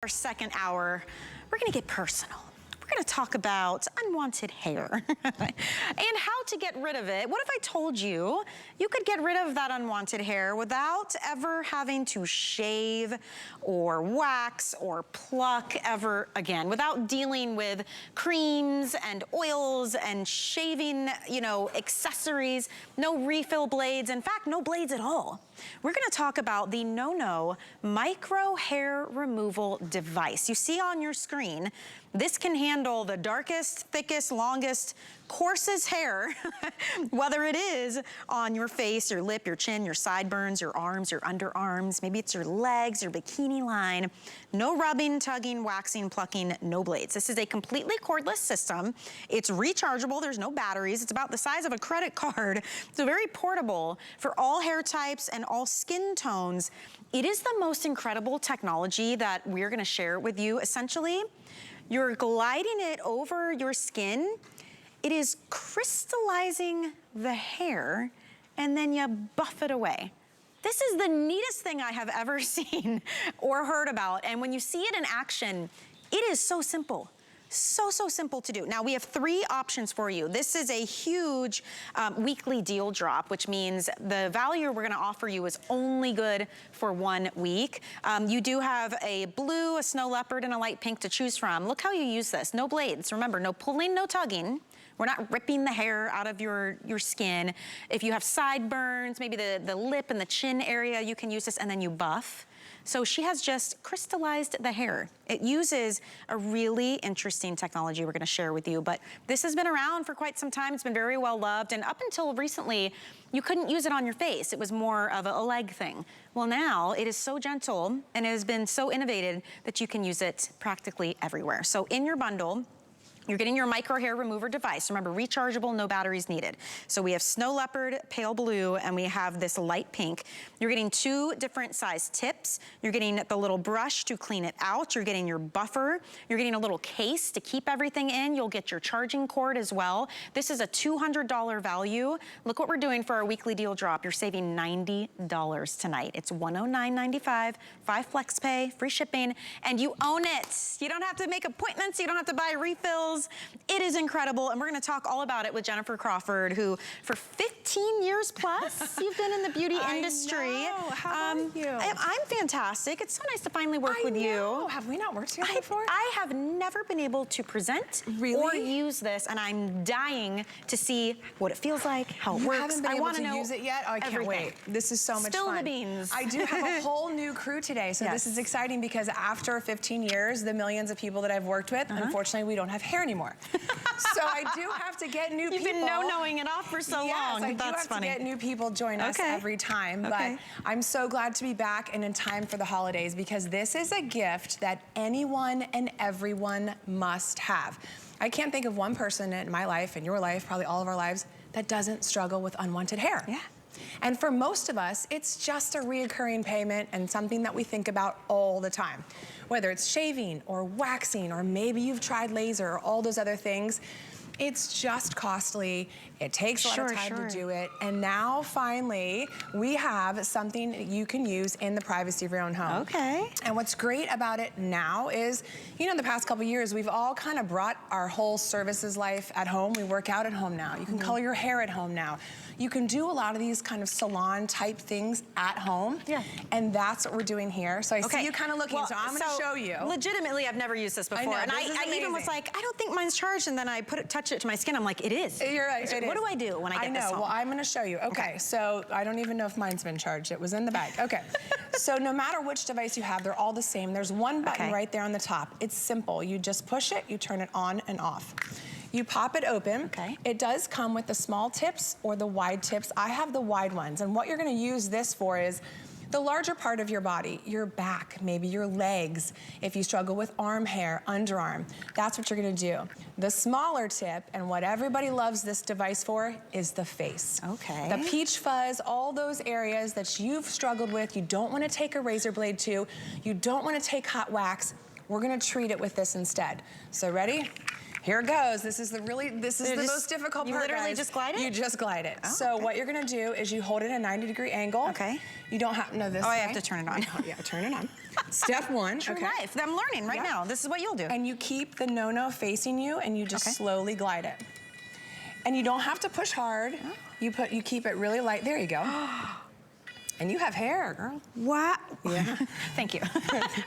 Our second hour, we're gonna get personal. We're gonna talk about unwanted hair and how to get rid of it. What if I told you you could get rid of that unwanted hair without ever having to shave or wax or pluck ever again, without dealing with creams and oils and shaving, accessories, no refill blades, in fact, no blades at all. We're gonna talk about the No-No micro hair removal device. You see on your screen, this can handle the darkest, thickest, longest, coarsest hair, whether it is on your face, your lip, your chin, your sideburns, your arms, your underarms, maybe it's your legs, your bikini line. No rubbing, tugging, waxing, plucking, no blades. This is a completely cordless system. It's rechargeable, there's no batteries. It's about the size of a credit card. So very portable for all hair types and all skin tones. It is the most incredible technology that we're gonna share with you. Essentially, you're gliding it over your skin. It is crystallizing the hair, and then you buff it away. This is the neatest thing I have ever seen or heard about. And when you see it in action, it is so simple. So simple to do. Now we have 3 options for you. This is a huge weekly deal drop, which means the value we're gonna offer you is only good for 1 week. You do have a blue, a snow leopard, and a light pink to choose from. Look how you use this. No blades. Remember, no pulling, no tugging. We're not ripping the hair out of your skin. If you have sideburns, maybe the lip and the chin area, you can use this, and then you buff. So she has just crystallized the hair. It uses a really interesting technology we're gonna share with you, but this has been around for quite some time. It's been very well loved, and up until recently, you couldn't use it on your face. It was more of a leg thing. Well, now it is so gentle and it has been so innovated that you can use it practically everywhere. So in your bundle, you're getting your micro hair remover device. Remember, rechargeable, no batteries needed. So we have snow leopard, pale blue, and we have this light pink. You're getting 2 different size tips. You're getting the little brush to clean it out. You're getting your buffer. You're getting a little case to keep everything in. You'll get your charging cord as well. This is a $200 value. Look what we're doing for our weekly deal drop. You're saving $90 tonight. It's $109.95, 5 flex pay, free shipping, and you own it. You don't have to make appointments. You don't have to buy refills. It is incredible, and we're gonna talk all about it with Jennifer Crawford, who for 15 years plus, you've been in the beauty industry. I know. How are you? I'm fantastic. It's so nice to finally work with you. Have we not worked together before? I have never been able to present or use this, and I'm dying to see what it feels like, how it works. Haven't been able to use it yet? Oh, I can't wait. This is so much fun. Spill the beans. I do have a whole new crew today, so this is exciting because after 15 years, the millions of people that I've worked with, unfortunately, we don't have hair anymore. So I do have to get new people. You've been no-knowing it off for so long. I do have to get new people join us every time. But I'm so glad to be back and in time for the holidays because this is a gift that anyone and everyone must have. I can't think of one person in my life, in your life, probably all of our lives, that doesn't struggle with unwanted hair. Yeah. And for most of us, it's just a reoccurring payment and something that we think about all the time. Whether it's shaving or waxing, or maybe you've tried laser or all those other things, it's just costly. It takes a lot of time to do it. And now finally, we have something that you can use in the privacy of your own home. Okay. And what's great about it now is, the past couple years, we've all kind of brought our whole services life at home. We work out at home now. You can color your hair at home now. You can do a lot of these kind of salon type things at home. Yeah. And that's what we're doing here. So I see you kind of looking, so I'm gonna show you. Legitimately, I've never used this before. And I even was like, I don't think mine's charged, and then I touched it to my skin. I'm like, it is. You're right, it is. What do I do when I get this home? Well, I'm gonna show you. Okay, so I don't even know if mine's been charged. It was in the bag. Okay. So no matter which device you have, they're all the same. There's one button right there on the top. It's simple. You just push it, you turn it on and off. You pop it open. Okay. It does come with the small tips or the wide tips. I have the wide ones, and what you're gonna use this for is the larger part of your body, your back, maybe your legs. If you struggle with arm hair, underarm, that's what you're gonna do. The smaller tip, and what everybody loves this device for, is the face. Okay. The peach fuzz, all those areas that you've struggled with, you don't wanna take a razor blade to, you don't wanna take hot wax, we're gonna treat it with this instead. So ready? Here it goes. This is the most difficult part, You literally guys. just glide it? You just glide it. Oh, so what you're gonna do is you hold it at a 90-degree angle. Okay. You don't have, no, this way. Oh, I have to turn it on. Yeah, turn it on. Step one, True okay. life. I'm learning right now. This is what you'll do. And you keep the no-no facing you, and you just slowly glide it. And you don't have to push hard. You keep it really light. There you go. And you have hair, girl. What? Yeah. Thank you.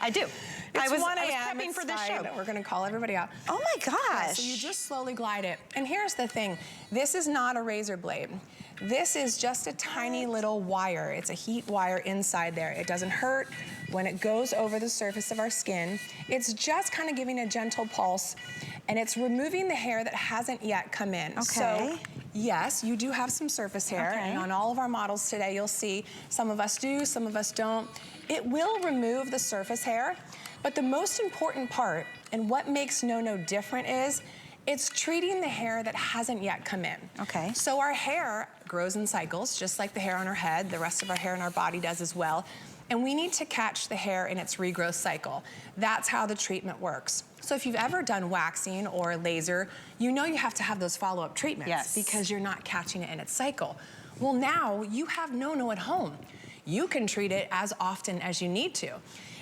I do. I was prepping for this show. We're gonna call everybody out. Oh my gosh. Yeah, so you just slowly glide it. And here's the thing. This is not a razor blade. This is just a tiny little wire. It's a heat wire inside there. It doesn't hurt when it goes over the surface of our skin. It's just kind of giving a gentle pulse, and it's removing the hair that hasn't yet come in. Okay. So, yes, you do have some surface hair, and on all of our models today, you'll see some of us do, some of us don't. It will remove the surface hair, but the most important part, and what makes No-No different is, it's treating the hair that hasn't yet come in. Okay. So our hair grows in cycles, just like the hair on our head, the rest of our hair in our body does as well. And we need to catch the hair in its regrowth cycle. That's how the treatment works. So if you've ever done waxing or laser, you know you have to have those follow-up treatments because you're not catching it in its cycle. Well, now you have No-No at home. You can treat it as often as you need to.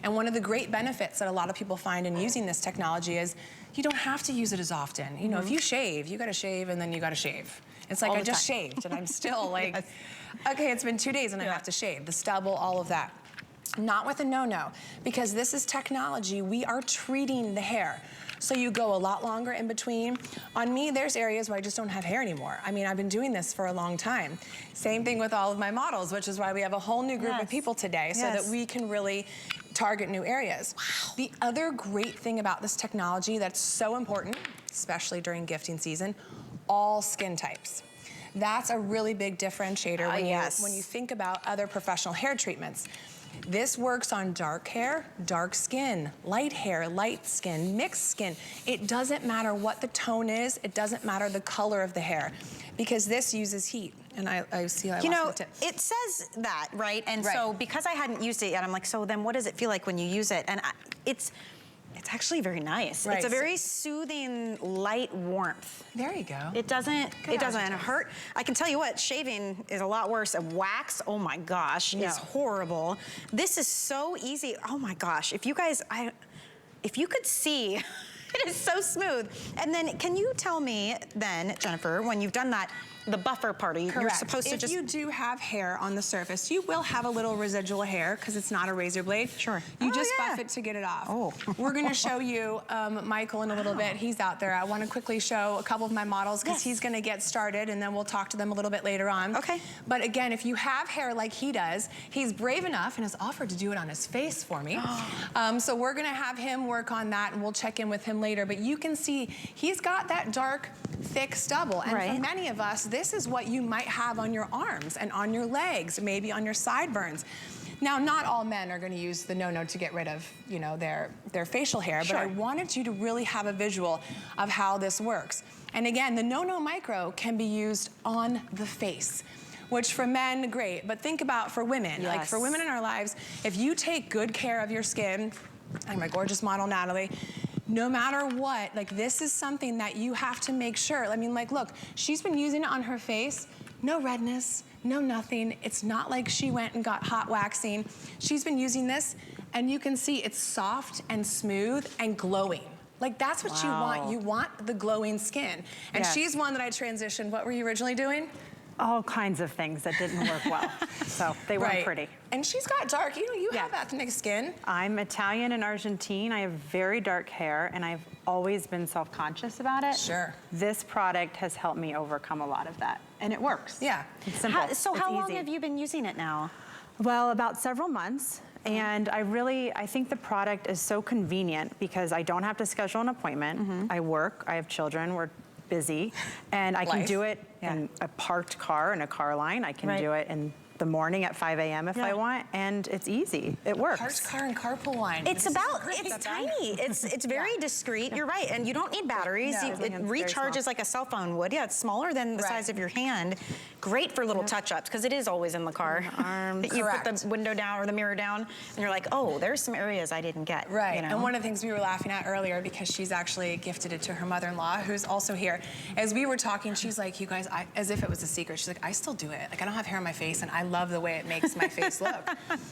And one of the great benefits that a lot of people find in using this technology is you don't have to use it as often. You know, if you shave, you gotta shave and then you gotta shave. It's like I just shaved and I'm still like, okay, it's been 2 days and I have to shave. The stubble, all of that. Not with a No-No, because this is technology. We are treating the hair. So you go a lot longer in between. On me, there's areas where I just don't have hair anymore. I mean, I've been doing this for a long time. Same thing with all of my models, which is why we have a whole new group of people today so that we can really target new areas. Wow. The other great thing about this technology that's so important, especially during gifting season, all skin types. That's a really big differentiator when you think about other professional hair treatments. This works on dark hair, dark skin, light hair, light skin, mixed skin. It doesn't matter what the tone is. It doesn't matter the color of the hair, because this uses heat. And I see I lost the tip. It says that, right? And so because I hadn't used it yet, I'm like, so then what does it feel like when you use it? And it's actually very nice. It's a very soothing, light warmth. There you go. It doesn't hurt. I can tell you what, shaving is a lot worse. And wax, oh my gosh, is horrible. This is so easy. Oh my gosh, if you guys, if you could see, it is so smooth. And then can you tell me then, Jennifer, when you've done that, the buffer part, you're supposed to just... If you do have hair on the surface, you will have a little residual hair because it's not a razor blade. Sure. You just buff it to get it off. Oh. We're gonna show you Michael in a little bit. He's out there. I wanna quickly show a couple of my models because he's gonna get started and then we'll talk to them a little bit later on. Okay. But again, if you have hair like he does, he's brave enough and has offered to do it on his face for me. So we're gonna have him work on that and we'll check in with him later. But you can see he's got that dark, thick stubble. And for many of us, this is what you might have on your arms and on your legs, maybe on your sideburns. Now, not all men are going to use the No-No to get rid of, you know, their facial hair, but I wanted you to really have a visual of how this works. And again, the No-No Micro can be used on the face, which for men, great, but think about for women. Like for women in our lives, if you take good care of your skin, like my gorgeous model, Natalie, no matter what, like this is something that you have to make sure. I mean, like, look, she's been using it on her face, no redness, no nothing. It's not like she went and got hot waxing. She's been using this, and you can see it's soft and smooth and glowing. Like that's what you want. You want the glowing skin. And she's one that I transitioned. What were you originally doing? All kinds of things that didn't work well. So they weren't pretty. And she's got dark, you know, you have ethnic skin. I'm Italian and Argentine. I have very dark hair and I've always been self-conscious about it. Sure. This product has helped me overcome a lot of that. And it works. Yeah. It's simple. So how long have you been using it now? Well, about several months. And I think the product is so convenient because I don't have to schedule an appointment. I work, I have children, we're busy, and I can do it in a parked car, in a car line. I can do it in the morning at 5 a.m. if I want, and it's easy. It works. Parked car and carpool line. It's tiny. It's very discreet. You're right, and you don't need batteries. It recharges like a cell phone would. Yeah, it's smaller than the size of your hand. Great for little touch-ups because it is always in the car. Arms. You put the window down or the mirror down, and you're like, oh, there's some areas I didn't get. Right. You know? And one of the things we were laughing at earlier, because she's actually gifted it to her mother-in-law, who's also here. As we were talking, she's like, you guys, as if it was a secret. She's like, I still do it. Like, I don't have hair on my face, and I love the way it makes my face look.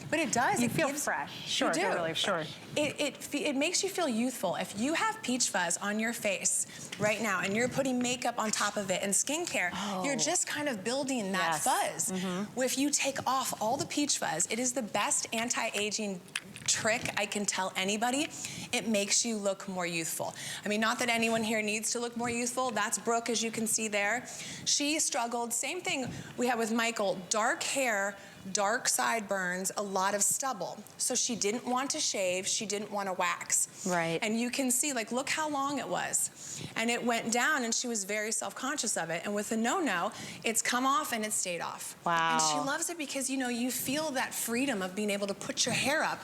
But it does. You feel fresh. Sure, You do. really sure. It makes you feel youthful. If you have peach fuzz on your face right now and you're putting makeup on top of it and skincare, you're just kind of building that fuzz. If you take off all the peach fuzz, it is the best anti-aging trick I can tell anybody. It makes you look more youthful. I mean, not that anyone here needs to look more youthful. That's Brooke, as you can see there. She struggled, same thing we had with Michael, dark hair, dark sideburns, a lot of stubble. So she didn't want to shave, she didn't want to wax. Right. And you can see, like, look how long it was. And it went down and she was very self-conscious of it. And with the no-no, it's come off and it stayed off. Wow. And she loves it because, you know, you feel that freedom of being able to put your hair up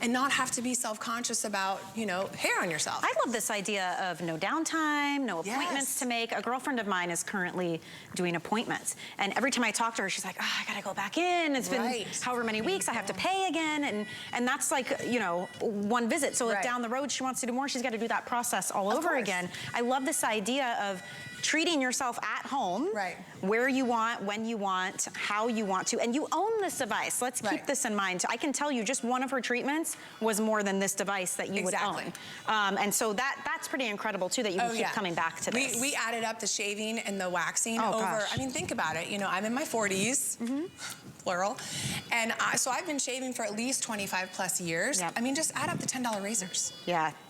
and not have to be self-conscious about, you know, hair on yourself. I love this idea of no downtime, no appointments to make. A girlfriend of mine is currently doing appointments. And every time I talk to her, she's like, oh, I gotta go back in. It's been however many weeks, I have to pay again. And that's like, you know, one visit. So if down the road she wants to do more, she's got to do that process all over again. I love this idea of treating yourself at home, where you want, when you want, how you want to, and you own this device. Let's keep this in mind. I can tell you just one of her treatments was more than this device that you would own. And so that's pretty incredible too, that you can keep coming back to this. We added up the shaving and the waxing over, I mean, think about it. You know, I'm in my 40s, plural, and so I've been shaving for at least 25 plus years. I mean, just add up the $10 razors.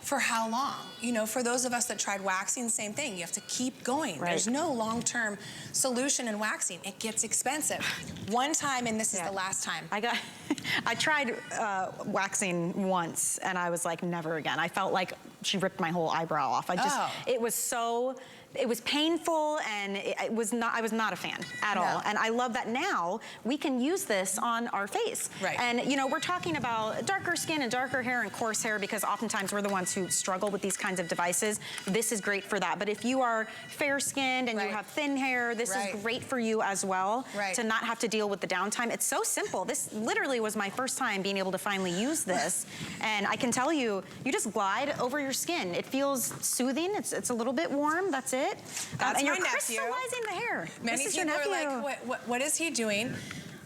For how long? You know, for those of us that tried waxing, same thing. You have to keep going. There's no long-term solution in waxing. It gets expensive. One time, and this is the last time. I tried waxing once, and I was like, never again. I felt like she ripped my whole eyebrow off. It was painful, and I was not a fan at all. And I love that now we can use this on our face. And you know, we're talking about darker skin and darker hair and coarse hair because oftentimes we're the ones who struggle with these kinds of devices. This is great for that. But if you are fair-skinned and you have thin hair, this is great for you as well to not have to deal with the downtime. It's so simple. This literally was my first time being able to finally use this. And I can tell you, you just glide over your skin. It feels soothing. It's a little bit warm. That's it. That's and my you're nephew. crystallizing the hair. Many people are like, what is he doing?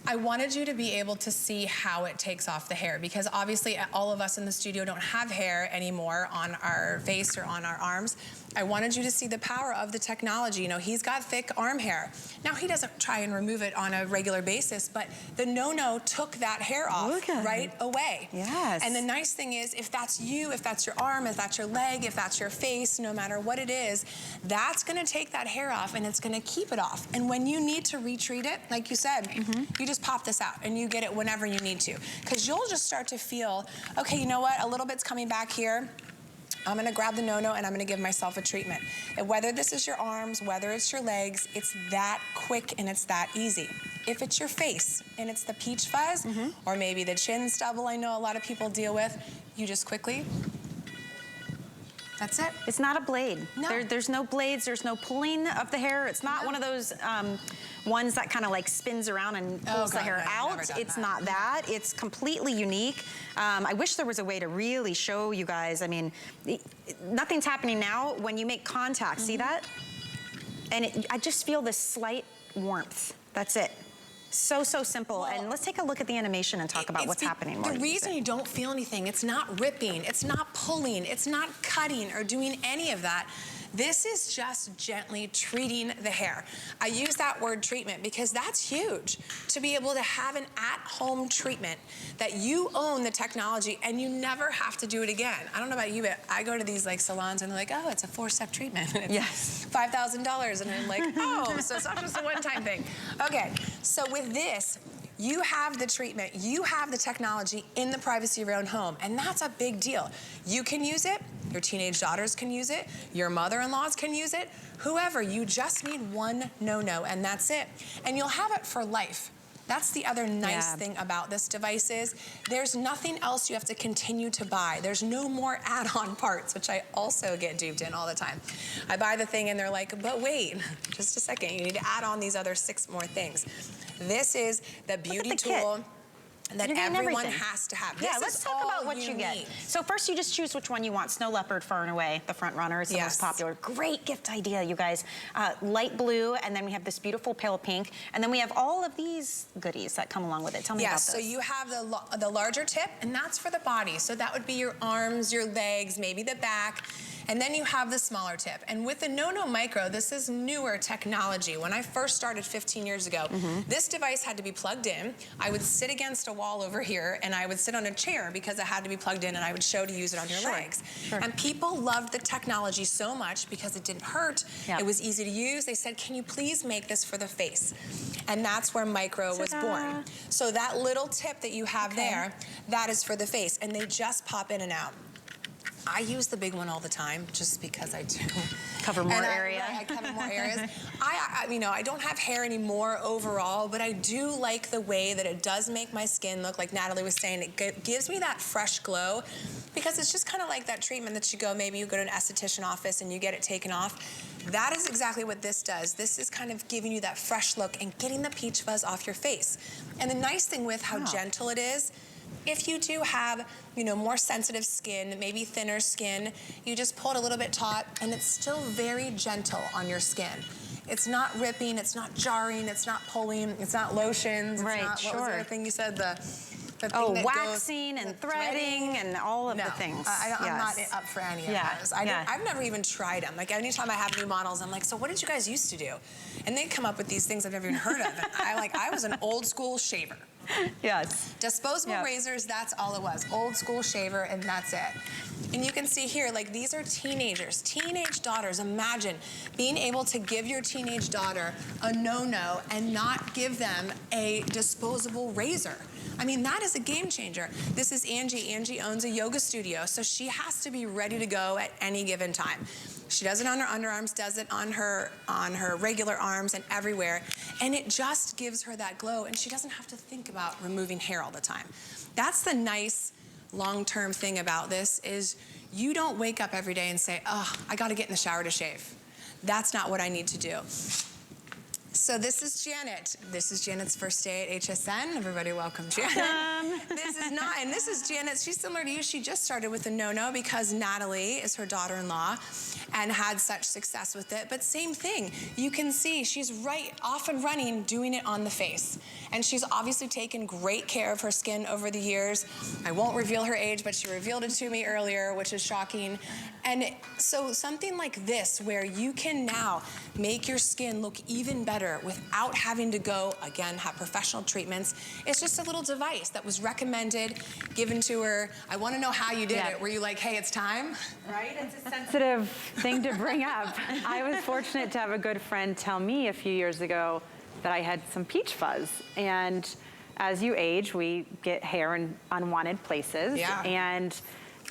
I wanted you to be able to see how it takes off the hair because obviously all of us in the studio don't have hair anymore on our face or on our arms. I wanted you to see the power of the technology. You know, he's got thick arm hair. Now, he doesn't try and remove it on a regular basis, but the no-no took that hair off right away. And the nice thing is, if that's you, if that's your arm, if that's your leg, if that's your face, no matter what it is, that's gonna take that hair off and it's gonna keep it off. And when you need to retreat it, like you said, you just pop this out and you get it whenever you need to. Because you'll just start to feel, okay, you know what, a little bit's coming back here. I'm gonna grab the no-no and I'm gonna give myself a treatment. And whether this is your arms, whether it's your legs, it's that quick and it's that easy. If it's your face and it's the peach fuzz, or maybe the chin stubble I know a lot of people deal with, you just quickly, that's it. It's not a blade. No. There's no blades, there's no pulling of the hair. It's not one of those ones that kind of like spins around and pulls the hair out. It's not that. It's completely unique. I wish there was a way to really show you guys. I mean, nothing's happening now. When you make contact, see that? And I just feel this slight warmth. That's it. So simple. Well, and let's take a look at the animation and talk about what's happening. The reason you don't feel anything, it's not ripping, it's not pulling, it's not cutting or doing any of that. This is just gently treating the hair. I use that word treatment because that's huge. To be able to have an at-home treatment that you own the technology and you never have to do it again. I don't know about you, but I go to these like salons and they're like, oh, it's a 4-step treatment. And it's $5,000. And I'm like, oh, so it's not just a one-time thing. Okay, so with this, you have the treatment, you have the technology in the privacy of your own home, and that's a big deal. You can use it, your teenage daughters can use it, your mother-in-laws can use it, whoever, you just need one no-no, and that's it. And you'll have it for life. That's the other nice thing about this device is there's nothing else you have to continue to buy. There's no more add-on parts, which I also get duped in all the time. I buy the thing and they're like, but wait, just a second, you need to add on these other 6 more things. This is the beauty tool. that everyone has to have. Yeah, let's talk about what you get. So first you just choose which one you want. Snow leopard, far and away, the front runner is the most popular. Great gift idea, you guys. Light blue, and then we have this beautiful pale pink, and then we have all of these goodies that come along with it. Tell me about this. So you have the larger tip, and that's for the body. So that would be your arms, your legs, maybe the back. And then you have the smaller tip. And with the No-No Micro, this is newer technology. When I first started 15 years ago, this device had to be plugged in. I would sit against a wall over here, and I would sit on a chair because it had to be plugged in, and I would show to use it on your legs. And people loved the technology so much because it didn't hurt. It was easy to use. They said, can you please make this for the face? And that's where Micro was born. So that little tip that you have there, that is for the face, and they just pop in and out. I use the big one all the time just because I do. Cover more area. I cover more areas. I don't have hair anymore overall, but I do like the way that it does make my skin look, like Natalie was saying, it gives me that fresh glow, because it's just kind of like that treatment that maybe you go to an esthetician office and you get it taken off. That is exactly what this does. This is kind of giving you that fresh look and getting the peach fuzz off your face. And the nice thing with how gentle it is, if you do have, more sensitive skin, maybe thinner skin, you just pull it a little bit taut, and it's still very gentle on your skin. It's not ripping, it's not jarring, it's not pulling, it's not lotions, it's not, what was the other thing you said? The thing that waxing and threading and all of the things. I'm not up for any of those. I've never even tried them. Like, anytime I have new models, I'm like, so what did you guys used to do? And they come up with these things I've never even heard of. And I was an old school shaver. Disposable razors, that's all it was. Old school shaver, and that's it. And you can see here, like, these are teenagers, teenage daughters. Imagine being able to give your teenage daughter a no-no and not give them a disposable razor. I mean, that is a game changer. This is Angie. Angie owns a yoga studio, so she has to be ready to go at any given time. She does it on her underarms, does it on her regular arms and everywhere, and it just gives her that glow, and she doesn't have to think about removing hair all the time. That's the nice long-term thing about this, is you don't wake up every day and say, oh, I gotta get in the shower to shave. That's not what I need to do. So this is Janet. This is Janet's first day at HSN. Everybody welcome Janet. This is Janet. She's similar to you. She just started with the no-no because Natalie is her daughter-in-law and had such success with it. But same thing. You can see she's off and running, doing it on the face. And she's obviously taken great care of her skin over the years. I won't reveal her age, but she revealed it to me earlier, which is shocking. And so something like this, where you can now make your skin look even better without having to go, again, have professional treatments. It's just a little device that was recommended, given to her. I want to know how you did it. Were you like, hey, it's time? Right, it's a sensitive thing to bring up. I was fortunate to have a good friend tell me a few years ago that I had some peach fuzz. And as you age, we get hair in unwanted places. And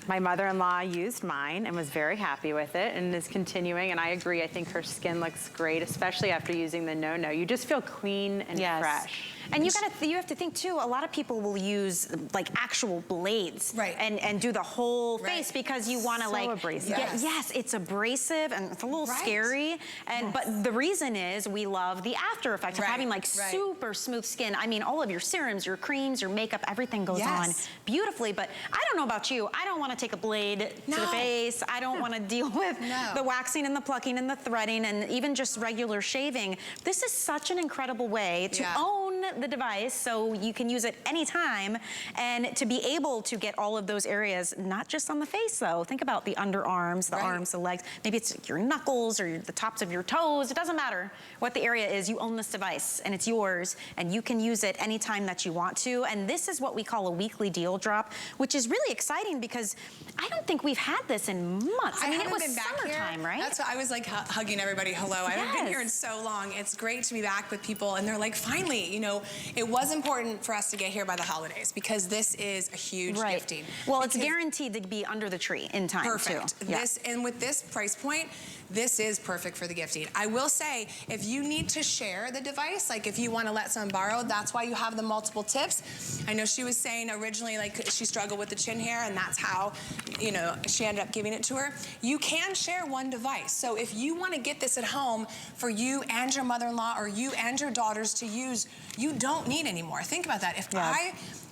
my mother-in-law used mine and was very happy with it and is continuing, and I agree. I think her skin looks great, especially after using the no-no. You just feel clean and fresh. And you have to think too, a lot of people will use like actual blades and do the whole face because you want to abrasive. It's abrasive and it's a little scary. And but the reason is we love the after effect of having like super smooth skin. I mean, all of your serums, your creams, your makeup, everything goes on beautifully. But I don't know about you. I don't want to take a blade to the face. I don't want to deal with the waxing and the plucking and the threading and even just regular shaving. This is such an incredible way to own the device so you can use it anytime and to be able to get all of those areas, not just on the face though. Think about the underarms, the arms, the legs. Maybe it's your knuckles or the tops of your toes. It doesn't matter what the area is. You own this device and it's yours and you can use it anytime that you want to. And this is what we call a weekly deal drop, which is really exciting because I don't think we've had this in months. I mean, it was summertime, right? That's why I was like hugging everybody. Hello, I haven't been here in so long. It's great to be back with people and they're like, finally, it was important for us to get here by the holidays because this is a huge gifting. Well, it's guaranteed to be under the tree in time too. And with this price point, this is perfect for the gifting. I will say, if you need to share the device, like if you want to let someone borrow, that's why you have the multiple tips. I know she was saying originally, like she struggled with the chin hair and that's how, she ended up giving it to her. You can share one device. So if you want to get this at home for you and your mother-in-law or you and your daughters to use you don't need anymore. Think about that. If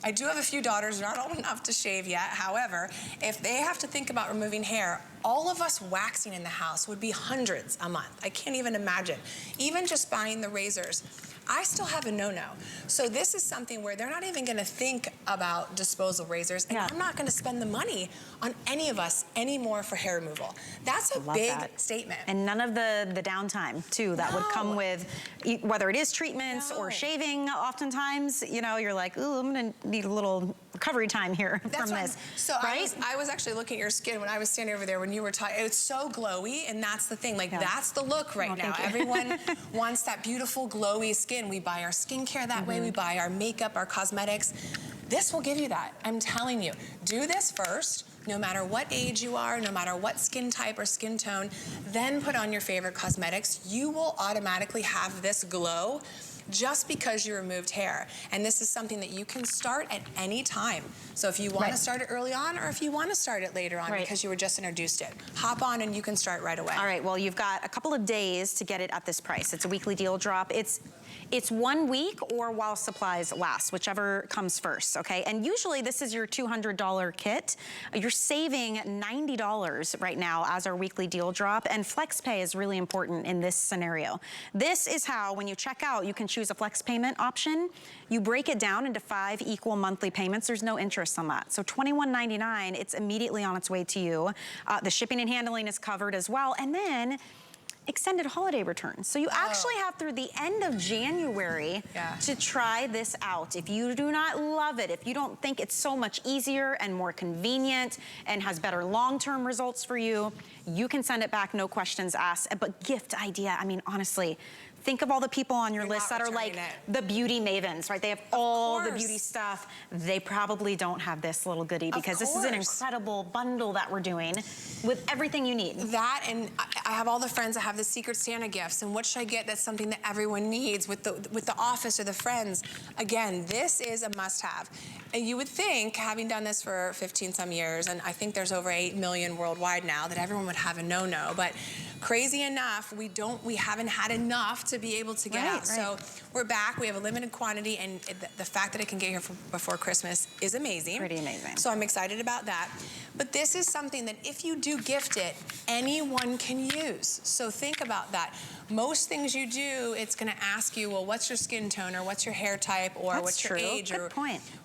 I do have a few daughters, not old enough to shave yet. However, if they have to think about removing hair, all of us waxing in the house would be hundreds a month. I can't even imagine. Even just buying the razors. I still have a no-no. So this is something where they're not even gonna think about disposal razors, and I'm not gonna spend the money on any of us anymore for hair removal. That's a big statement. And none of the downtime, too, that would come with, whether it is treatments or shaving, oftentimes, you know, you're like, ooh, I'm gonna need a little recovery time here from this. So I was actually looking at your skin when I was standing over there when you were talking. It's so glowy, and that's the thing. Like, that's the look right now. Everyone wants that beautiful, glowy skin. We buy our skincare that way. We buy our makeup, our cosmetics. This will give you that. I'm telling you. Do this first, no matter what age you are, no matter what skin type or skin tone, then put on your favorite cosmetics. You will automatically have this glow just because you removed hair. And this is something that you can start at any time. So if you want to start it early on, or if you want to start it later on because you were just introduced it, hop on and you can start right away. All right, well, you've got a couple of days to get it at this price. It's a weekly deal drop. It's 1 week or while supplies last, whichever comes first, okay? And usually this is your $200 kit. You're saving $90 right now as our weekly deal drop, and flex pay is really important in this scenario. This is how, when you check out, you can choose a flex payment option. You break it down into 5 equal monthly payments. There's no interest on that. So $21.99, it's immediately on its way to you. The shipping and handling is covered as well. And then extended holiday returns. So you actually have through the end of January to try this out. If you do not love it, if you don't think it's so much easier and more convenient and has better long-term results for you, you can send it back, no questions asked. But gift idea, I mean, honestly, think of all the people on your list that are like the beauty mavens, right? They have all the beauty stuff. They probably don't have this little goodie because this is an incredible bundle that we're doing with everything you need. That, and I have all the friends that have the Secret Santa gifts, and what should I get that's something that everyone needs with the office or the friends? Again, this is a must-have. And you would think, having done this for 15 some years, and I think there's over 8 million worldwide now, that everyone would have a no-no, but crazy enough, we haven't had enough to be able to get out. So we're back, we have a limited quantity, and the fact that it can get here before Christmas is amazing. Pretty amazing. So I'm excited about that. But this is something that if you do gift it, anyone can use. So think about that. Most things you do, it's gonna ask you, well, what's your skin tone, or what's your hair type, or what's your age, or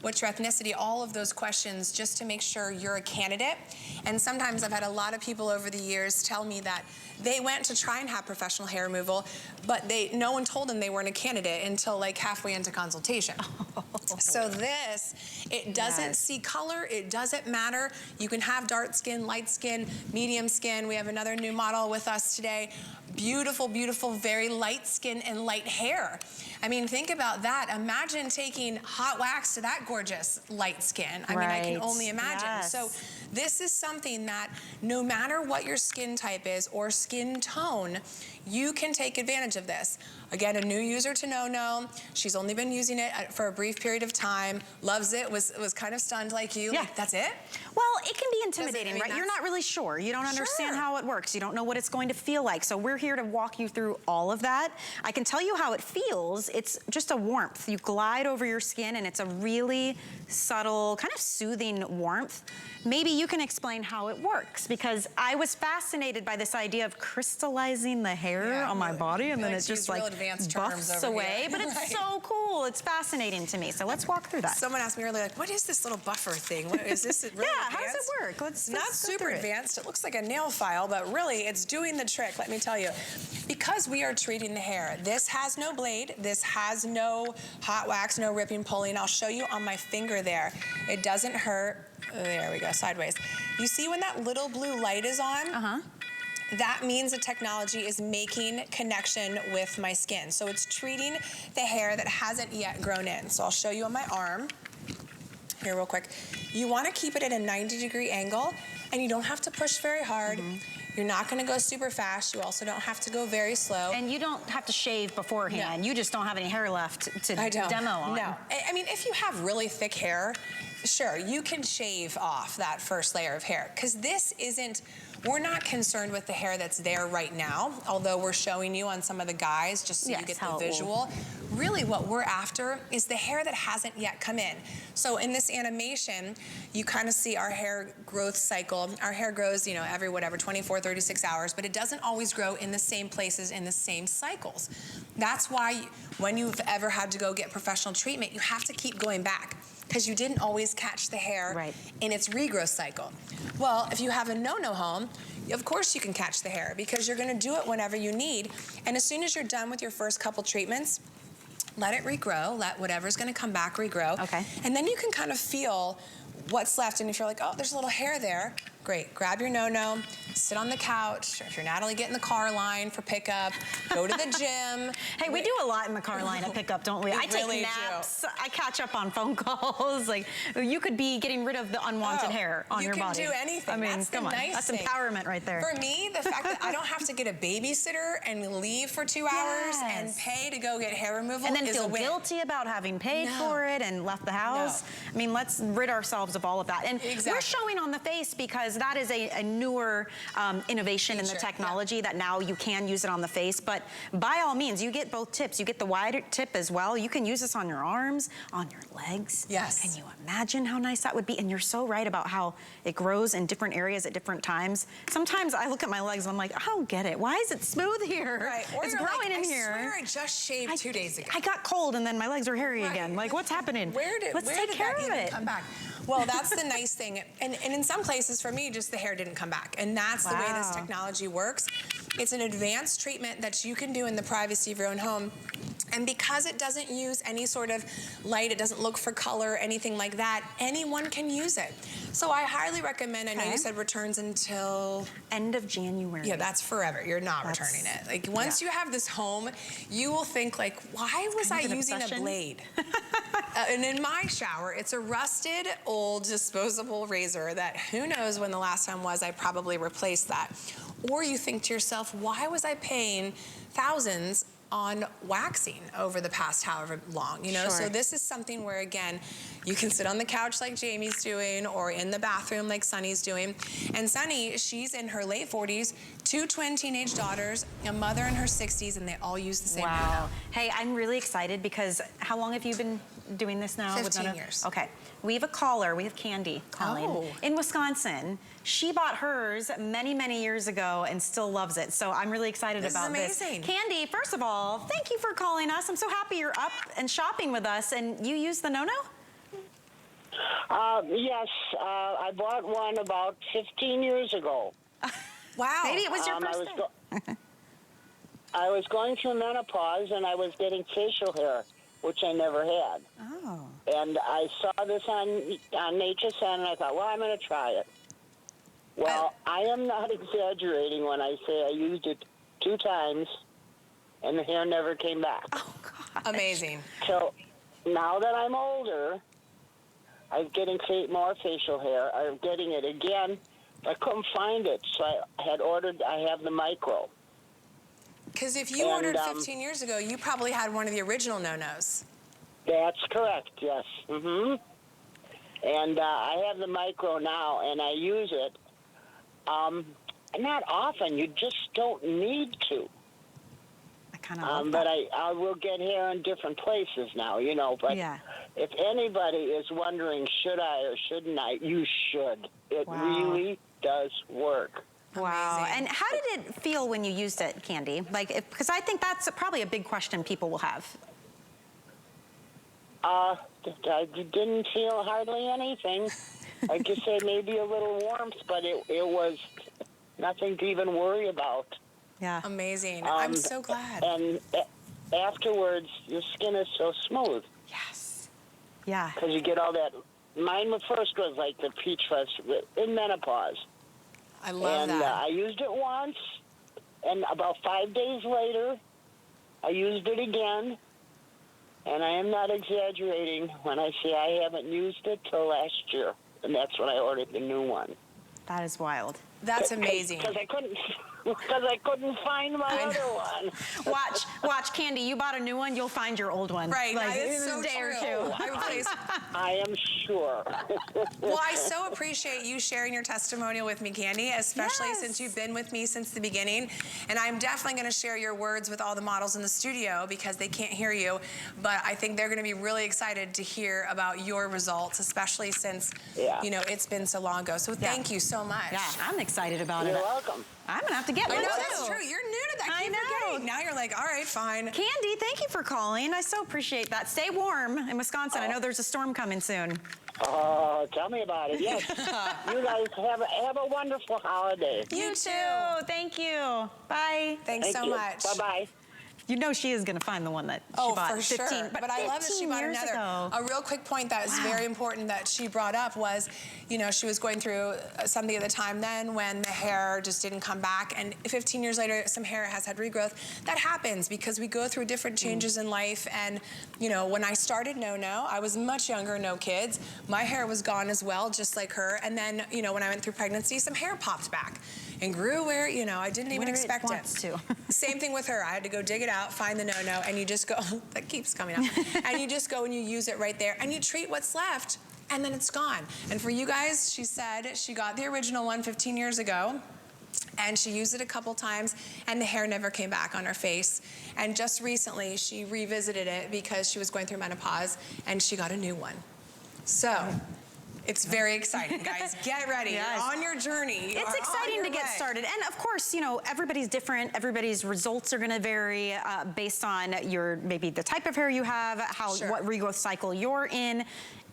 what's your ethnicity, all of those questions, just to make sure you're a candidate. And sometimes I've had a lot of people over the years tell me that they went to try and have professional hair removal, but no one told them they weren't a candidate until like halfway into consultation. So this, it doesn't see color, it doesn't matter. You can have dark skin, light skin, medium skin. We have another new model with us today. Beautiful, beautiful, very light skin and light hair. I mean, think about that. Imagine taking hot wax to that gorgeous light skin. I mean, I can only imagine. So this is something that no matter what your skin type is or skin tone, you can take advantage of this. Again, a new user to no-no. She's only been using it for a brief period of time, loves it, was kind of stunned like you. Like, that's it? Well, it can be intimidating, right? You're not really sure. You don't understand how it works. You don't know what it's going to feel like. So we're here to walk you through all of that. I can tell you how it feels. It's just a warmth. You glide over your skin, and it's a really subtle, kind of soothing warmth. Maybe you can explain how it works, because I was fascinated by this idea of crystallizing the hair on my body, and then it just like buffs away. But it's so cool. It's fascinating to me. So let's walk through that. Someone asked me earlier, like, what is this little buffer thing? What, is this really advanced? How does it work? Let's not super advanced. It looks like a nail file, but really it's doing the trick, let me tell you. Because we are treating the hair, this has no blade, this has no hot wax, no ripping, pulling. I'll show you on my finger there. It doesn't hurt. There we go, sideways. You see when that little blue light is on? That means the technology is making connection with my skin. So it's treating the hair that hasn't yet grown in. So I'll show you on my arm. Here, real quick. You want to keep it at a 90-degree angle, and you don't have to push very hard. You're not going to go super fast. You also don't have to go very slow. And you don't have to shave beforehand. You just don't have any hair left to demo on. No. I mean, if you have really thick hair, sure, you can shave off that first layer of hair, because this isn't we're not concerned with the hair that's there right now, although we're showing you on some of the guys just so you get the visual. Really what we're after is the hair that hasn't yet come in. So in this animation, you kind of see our hair growth cycle. Our hair grows, you know, every 24, 36 hours, but it doesn't always grow in the same places in the same cycles. That's why when you've ever had to go get professional treatment, you have to keep going back because you didn't always catch the hair in its regrowth cycle. Well, if you have a no-no home, of course you can catch the hair because you're gonna do it whenever you need. And as soon as you're done with your first couple treatments, let it regrow, let whatever's gonna come back regrow. Okay. And then you can kind of feel what's left. And if you're like, oh, there's a little hair there, great. Grab your no-no, sit on the couch. If you're Natalie, get in the car line for pickup, go to the gym. Hey, we do a lot in the car line at pickup, don't we? I take naps, I catch up on phone calls. Like, you could be getting rid of the unwanted hair on your body. You can do anything. I mean, that's come on. That's empowerment right there. For me, the fact that I don't have to get a babysitter and leave for 2 hours and pay to go get hair removal and then is feel a win. guilty about having paid for it and left the house. I mean, let's rid ourselves of all of that. And we're showing on the face because that is a newer innovation in the technology that now you can use it on the face. But by all means, you get both tips. You get the wider tip as well. You can use this on your arms, on your legs. Yes. Can you imagine how nice that would be? And you're so right about how it grows in different areas at different times. Sometimes I look at my legs and I'm like, I don't get it. Why is it smooth here? Right. Or it's growing like, in here. I swear I just shaved 2 days ago. I got cold and then my legs are hairy again. Like, what's happening? Let's take care of it. Come back. Well, that's the nice thing. And in some places, for me, just the hair didn't come back. And that's the way this technology works. It's an advanced treatment that you can do in the privacy of your own home. And because it doesn't use any sort of light, it doesn't look for color, anything like that, anyone can use it. So I highly recommend, I know you said returns until... end of January. Yeah, that's forever. You're not returning it. Like, once you have this home, you will think, like, why was I using a blade? And in my shower, it's a rusted, old, disposable razor that who knows when the last time was I probably replaced that. Or you think to yourself, why was I paying thousands on waxing over the past however long, you know? So this is something where, again, you can sit on the couch like Jamie's doing or in the bathroom like Sunny's doing. And Sunny, she's in her late 40s, 2 twin teenage daughters, a mother in her 60s, and they all use the same no-no. Hey, I'm really excited because how long have you been doing this now? 15 years. Okay. We have a caller. We have Candy calling in Wisconsin. She bought hers many, many years ago and still loves it. So I'm really excited about this. This is amazing. Candy, first of all, thank you for calling us. I'm so happy you're up and shopping with us. And you use the no-no? Yes. I bought one about 15 years ago. Wow. Maybe it was your first thing. I was going through menopause and I was getting facial hair, which I never had. Oh. And I saw this on HSN and I thought, well, I'm going to try it. Well, I am not exaggerating when I say I used it 2 times and the hair never came back. Oh, God. Amazing. So now that I'm older, I'm getting more facial hair. I'm getting it again. I couldn't find it, so I have the micro. Because if you ordered 15 years ago, you probably had one of the original no-nos. That's correct, yes. And I have the micro now, and I use it. Not often. You just don't need to. I kind of love but that. I will get hair in different places now, you know. But if anybody is wondering, should I or shouldn't I, you should. It really does work. Wow. Amazing. And how did it feel when you used it, Candy? Like, because I think that's probably a big question people will have. I didn't feel hardly anything. I just say maybe a little warmth, but it was nothing to even worry about. Yeah. Amazing. I'm so glad. And afterwards, your skin is so smooth. Yes. Yeah. Because you get all that. Mine first was like the peach fuzz in menopause. I love that. And that. I used it once, and about 5 days later, I used it again. And I am not exaggerating when I say I haven't used it till last year. And that's when I ordered the new one. That is wild. That's amazing. Because I couldn't find my other one. Watch, Candy, you bought a new one, you'll find your old one. Right, Like, that is in so a day or true. two. I am sure. Well, I so appreciate you sharing your testimonial with me, Candy, especially Yes. since you've been with me since the beginning. And I'm definitely going to share your words with all the models in the studio because they can't hear you. But I think they're going to be really excited to hear about your results, especially since, you know, it's been so long ago. So thank you so much. Yeah, I'm excited about it. You're welcome. I'm gonna have to get one I know, too. that's true. You're new to that. I Keep know. forgetting. Now you're like, all right, fine. Candy, thank you for calling. I so appreciate that. Stay warm in Wisconsin. I know there's a storm coming soon. Oh, tell me about it. Yes. You guys have a wonderful holiday. You too. Thank you. Bye. Thanks Thank so you. much. Bye-bye. You know she is going to find the one that she Oh, bought for 15, sure. But I love that she 15 bought years another. ago. A real quick point that was very important that she brought up was, you know, she was going through something at the time then when the hair just didn't come back. And 15 years later, some hair has had regrowth. That happens because we go through different changes in life. And, you know, when I started No-No, I was much younger, no kids. My hair was gone as well, just like her. And then, you know, when I went through pregnancy, some hair popped back and grew where, you know, I didn't even Where it expect wants to. Same thing with her. I had to go dig it out, find the No-No, and you just go, that keeps coming up. And you just go and you use it right there, and you treat what's left, and then it's gone. And for you guys, she said she got the original one 15 years ago, and she used it a couple times, and the hair never came back on her face. And just recently, she revisited it because she was going through menopause, and she got a new one. So, it's very exciting, guys. Get ready. Yes. You're on your journey. You It's are exciting on to your get way. started. And of course, you know, everybody's different. Everybody's results are going to vary based on your, maybe the type of hair you have, what regrowth cycle you're in.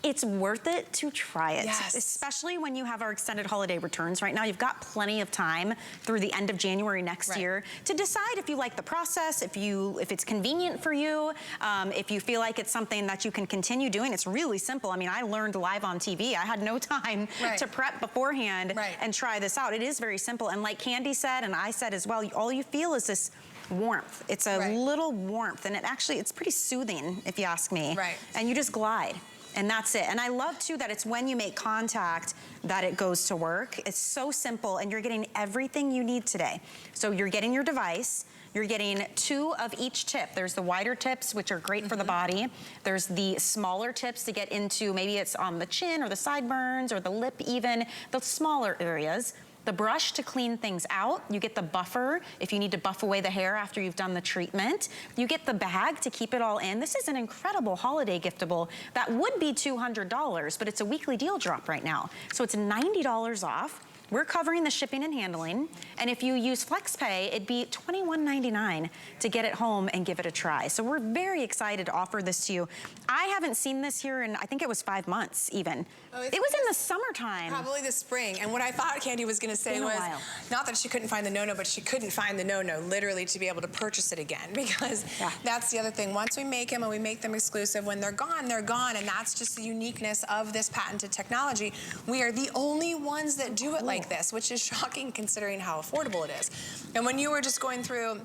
It's worth it to try it, especially when you have our extended holiday returns right now. You've got plenty of time through the end of January next year to decide if you like the process, if it's convenient for you, if you feel like it's something that you can continue doing. It's really simple. I mean, I learned live on TV. I had no time to prep beforehand and try this out. It is very simple. And like Candy said, and I said as well, all you feel is this warmth. It's a little warmth, and it's pretty soothing, if you ask me. And you just glide. And that's it. And I love too that it's when you make contact that it goes to work. It's so simple, and you're getting everything you need today. So you're getting your device, you're getting 2 of each tip. There's the wider tips, which are great for the body. There's the smaller tips to get into, maybe it's on the chin or the sideburns or the lip even, the smaller areas. The brush to clean things out. You get the buffer if you need to buff away the hair after you've done the treatment. You get the bag to keep it all in. This is an incredible holiday giftable that would be $200, but it's a weekly deal drop right now. So it's $90 off. We're covering the shipping and handling. And if you use FlexPay, it'd be $21.99 to get it home and give it a try. So we're very excited to offer this to you. I haven't seen this here in, I think it was 5 months even. Oh, it was in the summertime. Probably the spring. And what I thought Candy was going to say was, not that she couldn't find the No-No, but she couldn't find the No-No literally to be able to purchase it again. Because that's the other thing. Once we make them and we make them exclusive, when they're gone, they're gone. And that's just the uniqueness of this patented technology. We are the only ones that do it like this, which is shocking considering how affordable it is. And when you were just going through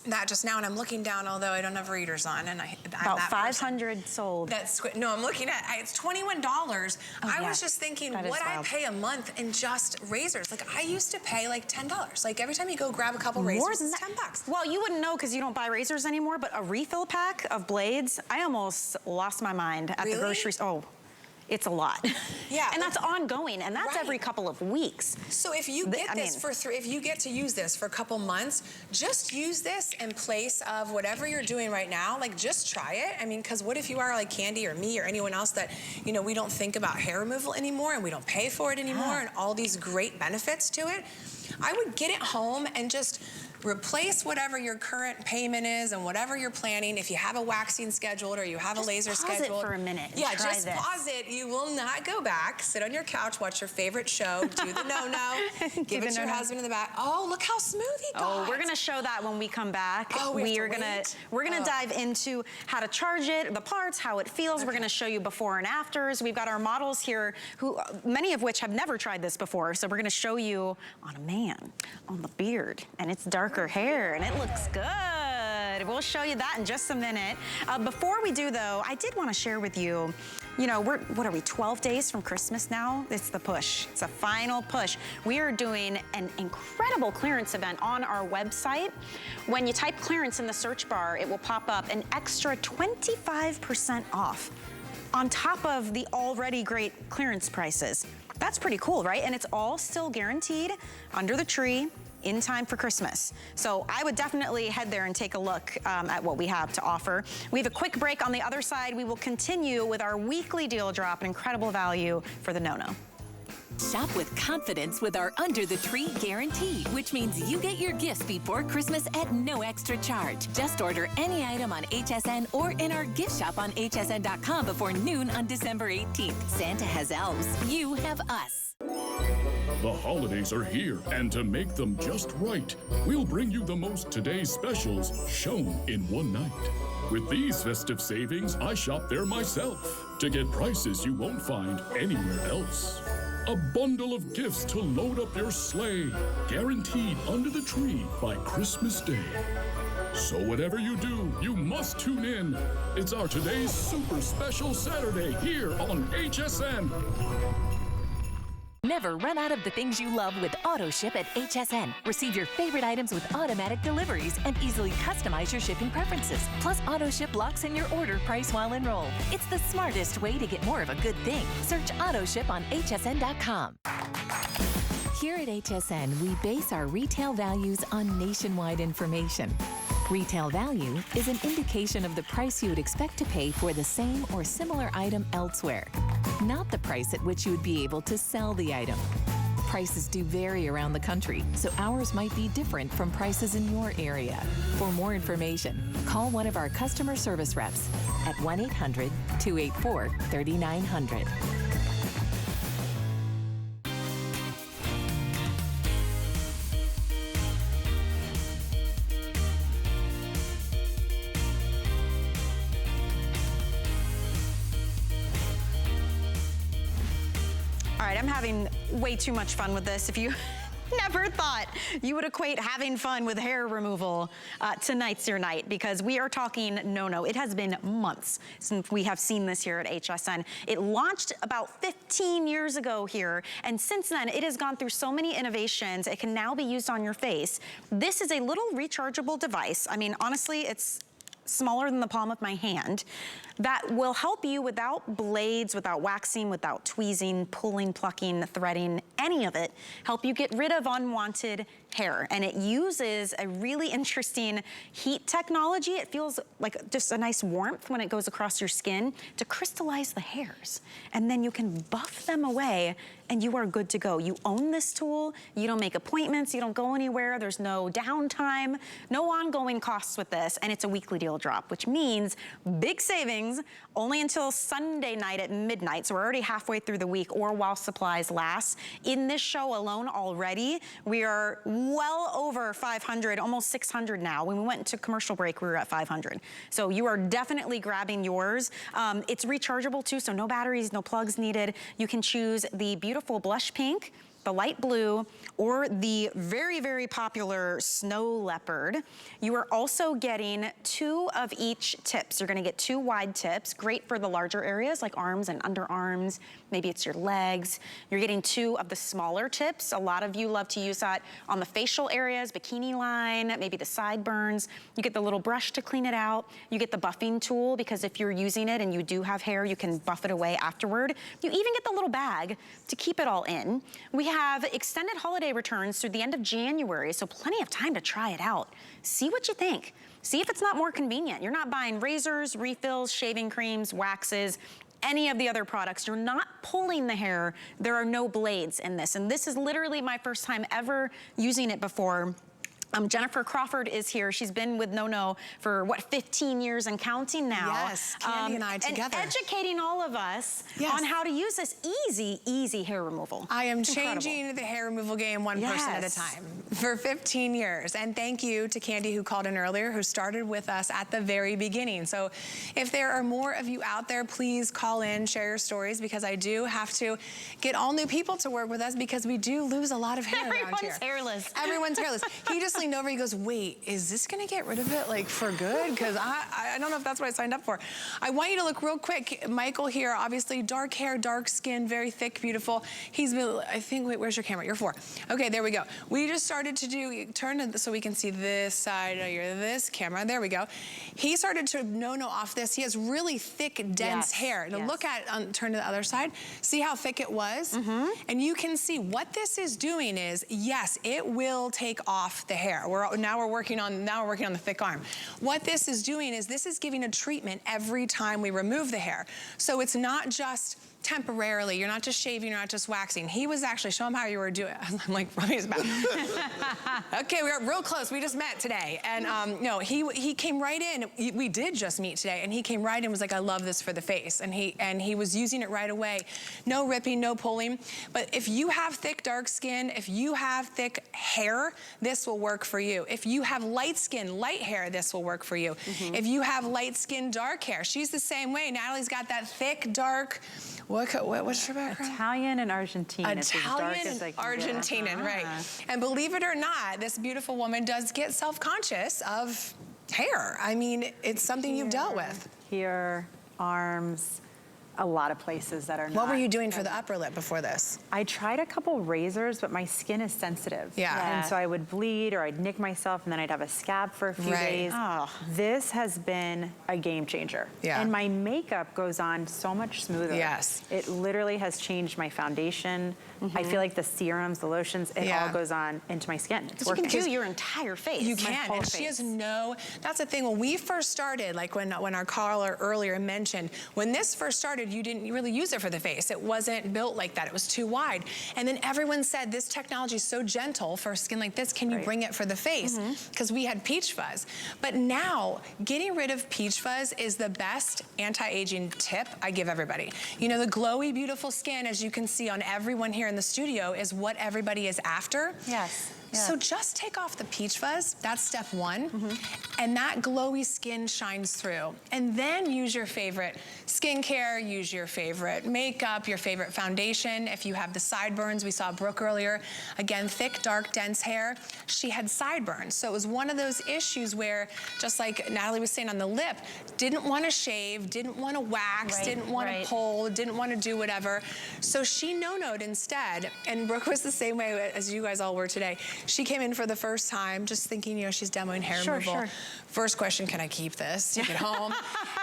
that just now, and I'm looking down, although I don't have readers on, and I'm about that 500 person. sold. No, I'm looking at, it's $21. I was just thinking, what I pay a month in just razors? Like, I used to pay like $10. Like, every time you go grab a couple razors, it's $10. Well, you wouldn't know because you don't buy razors anymore, but a refill pack of blades, I almost lost my mind at the grocery store. Oh. It's a lot. And that's ongoing, and that's every couple of weeks. So if you get this if you get to use this for a couple months, just use this in place of whatever you're doing right now. Like, just try it. I mean, because what if you are like Candy or me or anyone else that, you know, we don't think about hair removal anymore and we don't pay for it anymore and all these great benefits to it? I would get it home and just replace whatever your current payment is and whatever you're planning. If you have a waxing scheduled or you have a laser scheduled. Pause it for a minute. Just pause it. You will not go back. Sit on your couch, watch your favorite show, do the No-No, give it to your husband in the back. Oh, look how smooth he got. Oh, we're gonna show that when we come back. Oh, we're gonna dive into how to charge it, the parts, how it feels. We're gonna show you before and afters. We've got our models here who, many of which have never tried this before. So we're gonna show you on a man, on the beard, and it's darker hair, and it looks good. good. We'll show you that in just a minute. Before we do, though, I did want to share with you, you know, what are we, 12 days from Christmas now? It's the push. It's a final push. We are doing an incredible clearance event on our website. When you type clearance in the search bar, it will pop up an extra 25% off on top of the already great clearance prices. That's pretty cool, right? And it's all still guaranteed under the tree in time for Christmas. So I would definitely head there and take a look at what we have to offer. We have a quick break. On the other side, we will continue with our weekly deal drop, an incredible value for the no-no. Shop with confidence with our Under the Tree guarantee, which means you get your gifts before Christmas at no extra charge. Just order any item on HSN or in our gift shop on hsn.com before noon on December 18th. Santa has elves. You have us. The holidays are here, and to make them just right, we'll bring you the most today's specials shown in one night. With these festive savings, I shop there myself to get prices you won't find anywhere else. A bundle of gifts to load up your sleigh, guaranteed under the tree by Christmas Day. So whatever you do, you must tune in. It's our today's super special Saturday here on HSN. Never run out of the things you love with AutoShip at HSN. Receive your favorite items with automatic deliveries and easily customize your shipping preferences. Plus, AutoShip locks in your order price while enrolled. It's the smartest way to get more of a good thing. Search AutoShip on hsn.com. Here at HSN, we base our retail values on nationwide information. Retail value is an indication of the price you would expect to pay for the same or similar item elsewhere, not the price at which you would be able to sell the item. Prices do vary around the country, so ours might be different from prices in your area. For more information, call one of our customer service reps at 1-800-284-3900. All right, I'm having way too much fun with this. If you never thought you would equate having fun with hair removal, tonight's your night, because we are talking no-no. It has been months since we have seen this here at HSN. It launched about 15 years ago here, and since then it has gone through so many innovations. It can now be used on your face. This is a little rechargeable device. I mean, honestly, it's smaller than the palm of my hand, that will help you without blades, without waxing, without tweezing, pulling, plucking, threading, any of it, help you get rid of unwanted hair. And it uses a really interesting heat technology. It feels like just a nice warmth when it goes across your skin to crystallize the hairs. And then you can buff them away and you are good to go. You own this tool, you don't make appointments, you don't go anywhere, there's no downtime, no ongoing costs with this, and it's a weekly deal drop, which means big savings only until Sunday night at midnight, so we're already halfway through the week, or while supplies last. In this show alone already, we are well over 500, almost 600 now. When we went into commercial break, we were at 500. So you are definitely grabbing yours. It's rechargeable too, so no batteries, no plugs needed. You can choose the beautiful blush pink, the light blue, or the very, very popular snow leopard. You are also getting 2 of each tips. You're gonna get 2 wide tips, great for the larger areas like arms and underarms, maybe it's your legs. You're getting 2 of the smaller tips. A lot of you love to use that on the facial areas, bikini line, maybe the sideburns. You get the little brush to clean it out. You get the buffing tool, because if you're using it and you do have hair, you can buff it away afterward. You even get the little bag to keep it all in. We have extended holiday returns through the end of January, so plenty of time to try it out. See what you think. See if it's not more convenient. You're not buying razors, refills, shaving creams, waxes, any of the other products. You're not pulling the hair. There are no blades in this, and this is literally my first time ever using it before. Jennifer Crawford is here. She's been with No for, what, 15 years and counting now. Yes, Candy and I together. And educating all of us on how to use this easy hair removal. I am changing the hair removal game one person at a time for 15 years. And thank you to Candy, who called in earlier, who started with us at the very beginning. So if there are more of you out there, please call in, share your stories, because I do have to get all new people to work with us, because we do lose a lot of hair around here. Everyone's hairless. Everyone's hairless. He just leaned over, he goes, wait, is this gonna get rid of it like for good? Because I don't know if that's what I signed up for. I want you to look real quick. Michael here, obviously dark hair, dark skin, very thick, beautiful. He's been, I think, wait, where's your camera? You're 4. Okay, there we go. We just started to do, turn it so we can see this side of this camera. There we go. He started to no off this. He has really thick, dense hair. Now look at, turn to the other side. See how thick it was? And you can see what this is doing is, yes, it will take off the hair. Now we're working on the thick arm. What this is doing is this is giving a treatment every time we remove the hair. So it's not just temporarily, you're not just shaving, you're not just waxing. He was actually, show him how you were doing it. I'm like rubbing his back. Okay, we got real close, we just met today. And no, he came right in, we did just meet today, and he came right in and was like, I love this for the face. And he was using it right away. No ripping, no pulling. But if you have thick, dark skin, if you have thick hair, this will work for you. If you have light skin, light hair, this will work for you. If you have light skin, dark hair, she's the same way. Natalie's got that thick, dark, what's your background? Italian and Argentine. Italian and Argentinian, right. And believe it or not, this beautiful woman does get self-conscious of hair. I mean, it's something you've dealt with. Here, arms, a lot of places that are not. What were you doing for the upper lip before this? I tried a couple razors, but my skin is sensitive. Yeah. And so I would bleed or I'd nick myself and then I'd have a scab for a few days. Oh. This has been a game changer. Yeah. And my makeup goes on so much smoother. Yes. It literally has changed my foundation. I feel like the serums, the lotions, it all goes on into my skin. It's You working. can do your entire face. You can, and she has that's the thing, when we first started, like when our caller earlier mentioned, when this first started, you didn't really use it for the face. It wasn't built like that, it was too wide. And then everyone said, this technology is so gentle for skin like this, can you bring it for the face? Because we had peach fuzz. But now, getting rid of peach fuzz is the best anti-aging tip I give everybody. You know, the glowy, beautiful skin, as you can see on everyone here in the studio, is what everybody is after. Yes. So just take off the peach fuzz, that's step 1, and that glowy skin shines through. And then use your favorite skincare, use your favorite makeup, your favorite foundation. If you have the sideburns, we saw Brooke earlier, again, thick, dark, dense hair. She had sideburns, so it was one of those issues where, just like Natalie was saying on the lip, didn't want to shave, didn't want to wax, didn't want to pull, didn't want to do whatever. So she no-noed instead, and Brooke was the same way as you guys all were today. She came in for the first time, just thinking, you know, she's demoing hair removal. First question, can I keep this? Take it home.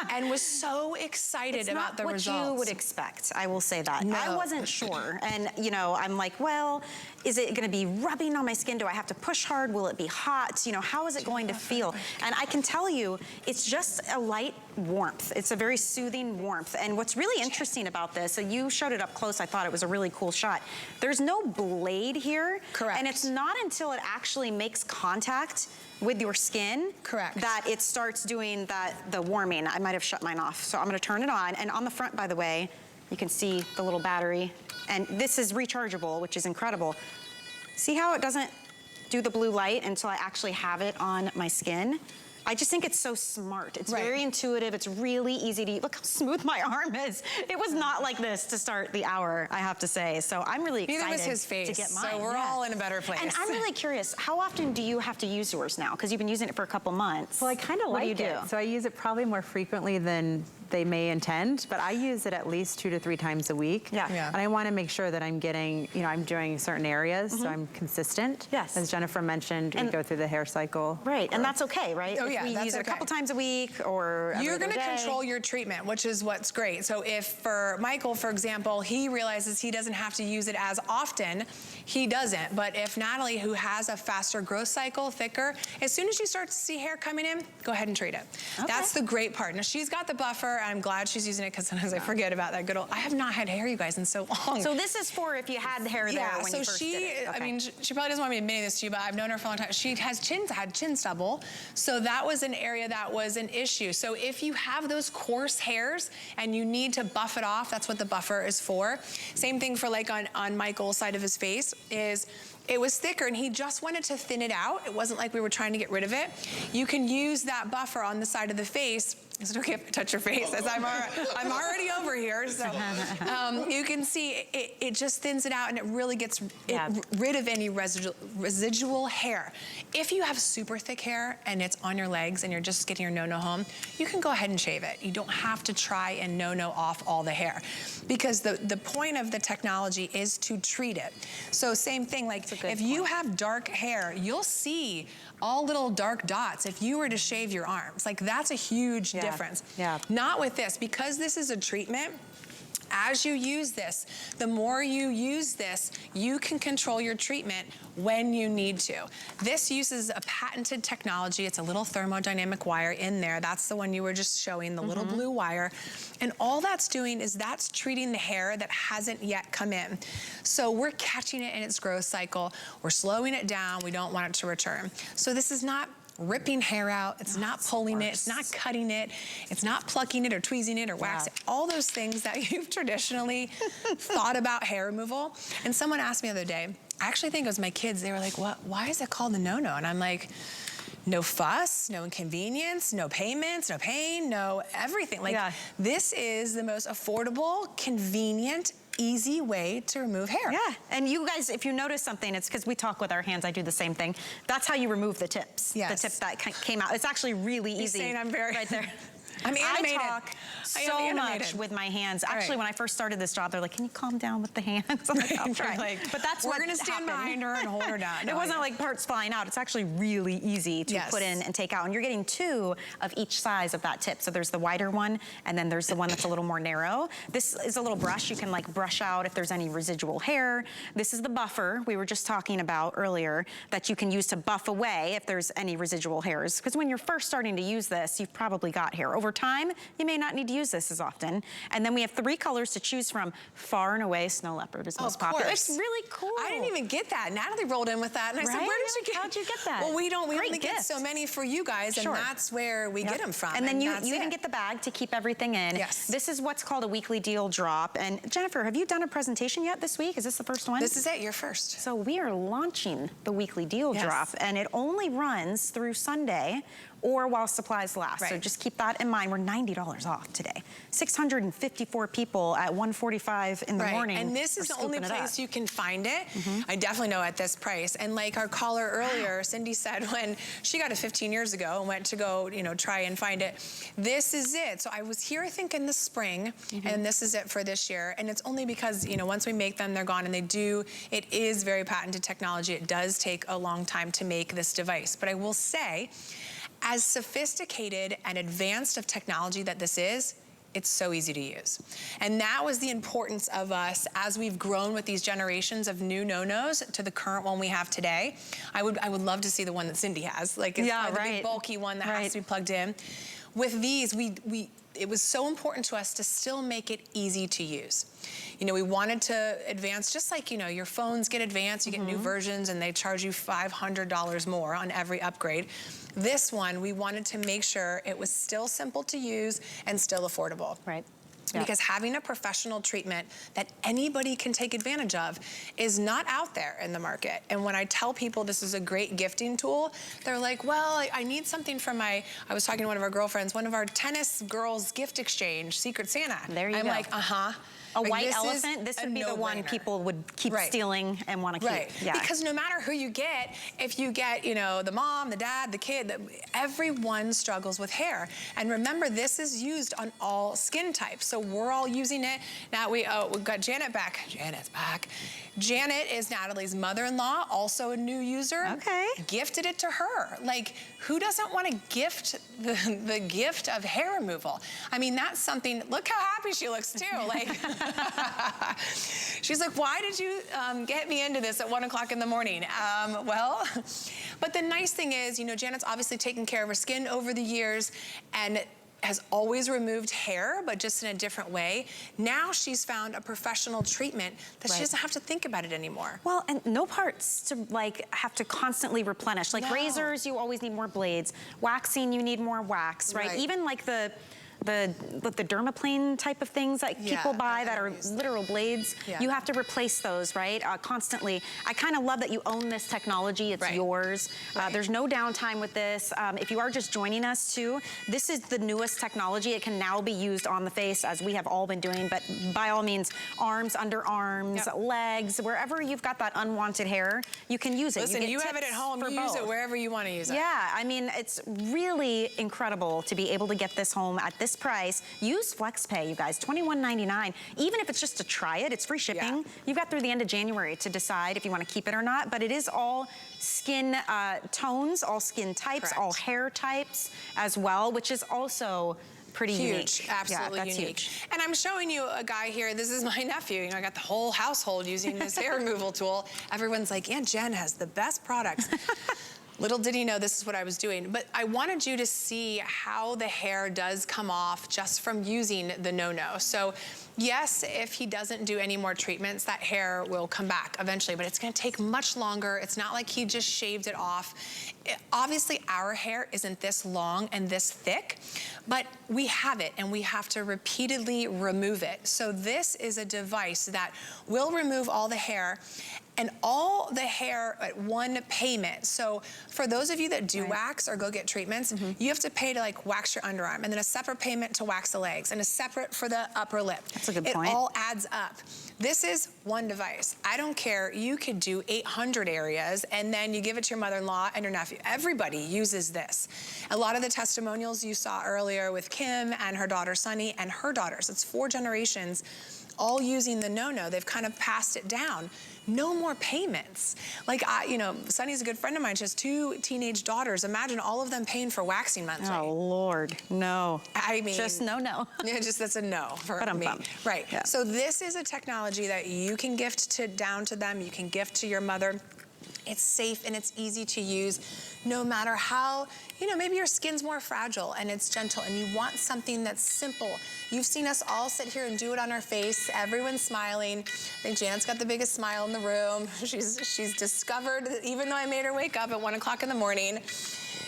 And was so excited about the results. It's not what you would expect, I will say that. No. I wasn't sure. And, you know, I'm like, well, is it gonna be rubbing on my skin? Do I have to push hard? Will it be hot? You know, how is it going to feel? And I can tell you, it's just a light warmth. It's a very soothing warmth. And what's really interesting about this, so you showed it up close, I thought it was a really cool shot. There's no blade here. Correct. And it's not until it actually makes contact with your skin that it starts doing the warming. I might have shut mine off, so I'm gonna turn it on. And on the front, by the way, you can see the little battery. And this is rechargeable, which is incredible. See how it doesn't do the blue light until I actually have it on my skin? I just think it's so smart. It's very intuitive. It's really easy to use. Look how smooth my arm is. It was not like this to start the hour, I have to say. So I'm really excited Neither was his face, to get mine. so we're all in a better place. And I'm really curious, how often do you have to use yours now? Because you've been using it for a couple months. Well, I kind of like it. So I use it probably more frequently than they may intend, but I use it at least 2 to 3 times a week. And I want to make sure that I'm getting, you know, I'm doing certain areas, so I'm consistent. As Jennifer mentioned, we go through the hair cycle. And that's okay, right? Oh, yeah, we that's use it a couple times a week or you're going to control your treatment, which is what's great. So if for Michael, for example, he realizes he doesn't have to use it as often, he doesn't. But if Natalie, who has a faster growth cycle, thicker, as soon as you start to see hair coming in, go ahead and treat it. That's the great part. Now, she's got the buffer. I'm glad she's using it because sometimes I forget about that good old, I have not had hair, you guys, in so long. So this is for if you had the hair there when you first did it. I mean, she probably doesn't want me admitting this to you, but I've known her for a long time. She has had chin stubble. So that was an area that was an issue. So if you have those coarse hairs and you need to buff it off, that's what the buffer is for. Same thing for like on Michael's side of his face is, it was thicker and he just wanted to thin it out. It wasn't like we were trying to get rid of it. You can use that buffer on the side of the face Is it okay if I touch your face? As I'm already over here, so you can see it just thins it out, and it really gets rid of any residual hair. If you have super thick hair and it's on your legs and you're just getting your no-no home, you can go ahead and shave it. You don't have to try and no-no off all the hair, because the point of the technology is to treat it. So same thing, like if you have dark hair, you'll see all little dark dots if you were to shave your arms. Like, that's a huge difference. Yeah. Not with this, because this is a treatment. As you use this, the more you use this, you can control your treatment when you need to. This uses a patented technology. It's a little thermodynamic wire in there. That's the one you were just showing, the little blue wire. And all that's doing is that's treating the hair that hasn't yet come in. So we're catching it in its growth cycle. We're slowing it down. We don't want it to return. So this is not ripping hair out, it's not pulling it, it's not cutting it, it's not plucking it or tweezing it or waxing, all those things that you've traditionally thought about hair removal. And someone asked me the other day, I actually think it was my kids, they were like, "What? Why is it called the no-no?" And I'm like, no fuss, no inconvenience, no payments, no pain, no everything. Like, this is the most affordable, convenient, easy way to remove hair. Yeah, and you guys, if you notice something, it's because we talk with our hands. I do the same thing. That's how you remove the tips. Yes. The tip that came out. It's actually really easy. You're saying I'm very... Right there. I'm animated. I talk so much with my hands. Actually, when I first started this job, they're like, "Can you calm down with the hands?" I'm like, "I'll try." But that's we're gonna stand behind her and hold her down. It wasn't like parts flying out. It's actually really easy to put in and take out. And you're getting 2 of each size of that tip. So there's the wider one, and then there's the one that's a little more narrow. This is a little brush. You can like brush out if there's any residual hair. This is the buffer we were just talking about earlier that you can use to buff away if there's any residual hairs. Because when you're first starting to use this, you've probably got hair. Over time, you may not need to use this as often. And then we have 3 colors to choose from. Far and away, snow leopard is most popular. It's really cool. I didn't even get that. Natalie rolled in with that, and I said, "Where did you get? How'd you get that?" Well, we only get so many for you guys, and that's where we get them from. And then you even get the bag to keep everything in. Yes. This is what's called a weekly deal drop. And Jennifer, have you done a presentation yet this week? Is this the first one? This is it. You're first. So we are launching the weekly deal drop, and it only runs through Sunday or while supplies last. So just keep that in mind. We're $90 off today. 654 people at 1:45 in the morning. And this is the only place you can find it. I definitely know at this price. And like our caller earlier, Cindy said, when she got it 15 years ago and went to go, try and find it, this is it. So I was here, I think, in the spring, and this is it for this year. And it's only because, once we make them, they're gone, and it is very patented technology. It does take a long time to make this device. But I will say, as sophisticated and advanced of technology that this is, it's so easy to use. And that was the importance of us as we've grown with these generations of new no-nos to the current one we have today. I would love to see the one that Cindy has. Like, it's the big bulky one that has to be plugged in. With these, it was so important to us to still make it easy to use. We wanted to advance, just like, your phones get advanced, you get new versions, and they charge you $500 more on every upgrade. This one, we wanted to make sure it was still simple to use and still affordable. Right. Because having a professional treatment that anybody can take advantage of is not out there in the market. And when I tell people this is a great gifting tool, they're like, well, I need something from I was talking to one of our girlfriends, one of our tennis girls gift exchange, Secret Santa. There you go. I'm like, A white elephant, this would be the one people would keep stealing and want to keep. Yeah. Because no matter who you get, if you get, the mom, the dad, the kid, everyone struggles with hair. And remember, this is used on all skin types. So we're all using it. Now we've got Janet back. Janet's back. Janet is Natalie's mother-in-law, also a new user. Okay. Gifted it to her. Like, who doesn't want to gift the gift of hair removal? I mean, that's something, look how happy she looks too. Like, she's like, why did you get me into this at 1 o'clock in the morning? Well, but the nice thing is, Janet's obviously taken care of her skin over the years and has always removed hair, but just in a different way. Now she's found a professional treatment that she doesn't have to think about it anymore. Well, and no parts to have to constantly replenish. Like razors, you always need more blades. Waxing, you need more wax, right? Even like the the dermaplane type of things that people buy that are literal blades. You have to replace those, right? Constantly. I kind of love that you own this technology. It's yours. There's no downtime with this. If you are just joining us too, this is the newest technology. It can now be used on the face, as we have all been doing, but by all means, arms, underarms, legs, wherever you've got that unwanted hair, you can use it. Listen, you have it at home, you use it wherever you want to use it. Yeah, I mean, it's really incredible to be able to get this home at this price. Use FlexPay, you guys, $21.99. Even if it's just to try it, it's free shipping. You've got through the end of January to decide if you want to keep it or not, but it is all skin tones, all skin types, all hair types as well, which is also pretty unique. Absolutely that's unique. Huge. And I'm showing you a guy here. This is my nephew. You know, I got the whole household using this hair removal tool. Everyone's like, Aunt Jen has the best products. Little did he know this is what I was doing. But I wanted you to see how the hair does come off just from using the no-no. So yes, if he doesn't do any more treatments, that hair will come back eventually, but it's gonna take much longer. It's not like he just shaved it off. Obviously, our hair isn't this long and this thick, but we have it and we have to repeatedly remove it. So this is a device that will remove all the hair and all the hair at one payment. So for those of you that do wax or go get treatments, you have to pay to like wax your underarm, and then a separate payment to wax the legs, and a separate for the upper lip. That's a good point. It all adds up. This is one device. I don't care, you could do 800 areas, and then you give it to your mother-in-law and your nephew. Everybody uses this. A lot of the testimonials you saw earlier with Kim and her daughter Sunny and her daughters, it's 4 generations all using the no-no. They've kind of passed it down. No more payments. Like, you know, Sunny's a good friend of mine. She has 2 teenage daughters. Imagine all of them paying for waxing monthly. Oh, Lord, no. I mean. Just no. Yeah, just that's a no for me. Right. Yeah. So this is a technology that you can gift down to them. You can gift to your mother. It's safe and it's easy to use, no matter how, you know, maybe your skin's more fragile and it's gentle and you want something that's simple. You've seen us all sit here and do it on our face. Everyone's smiling. I think Janet's got the biggest smile in the room. She's discovered, even though I made her wake up at 1 o'clock in the morning,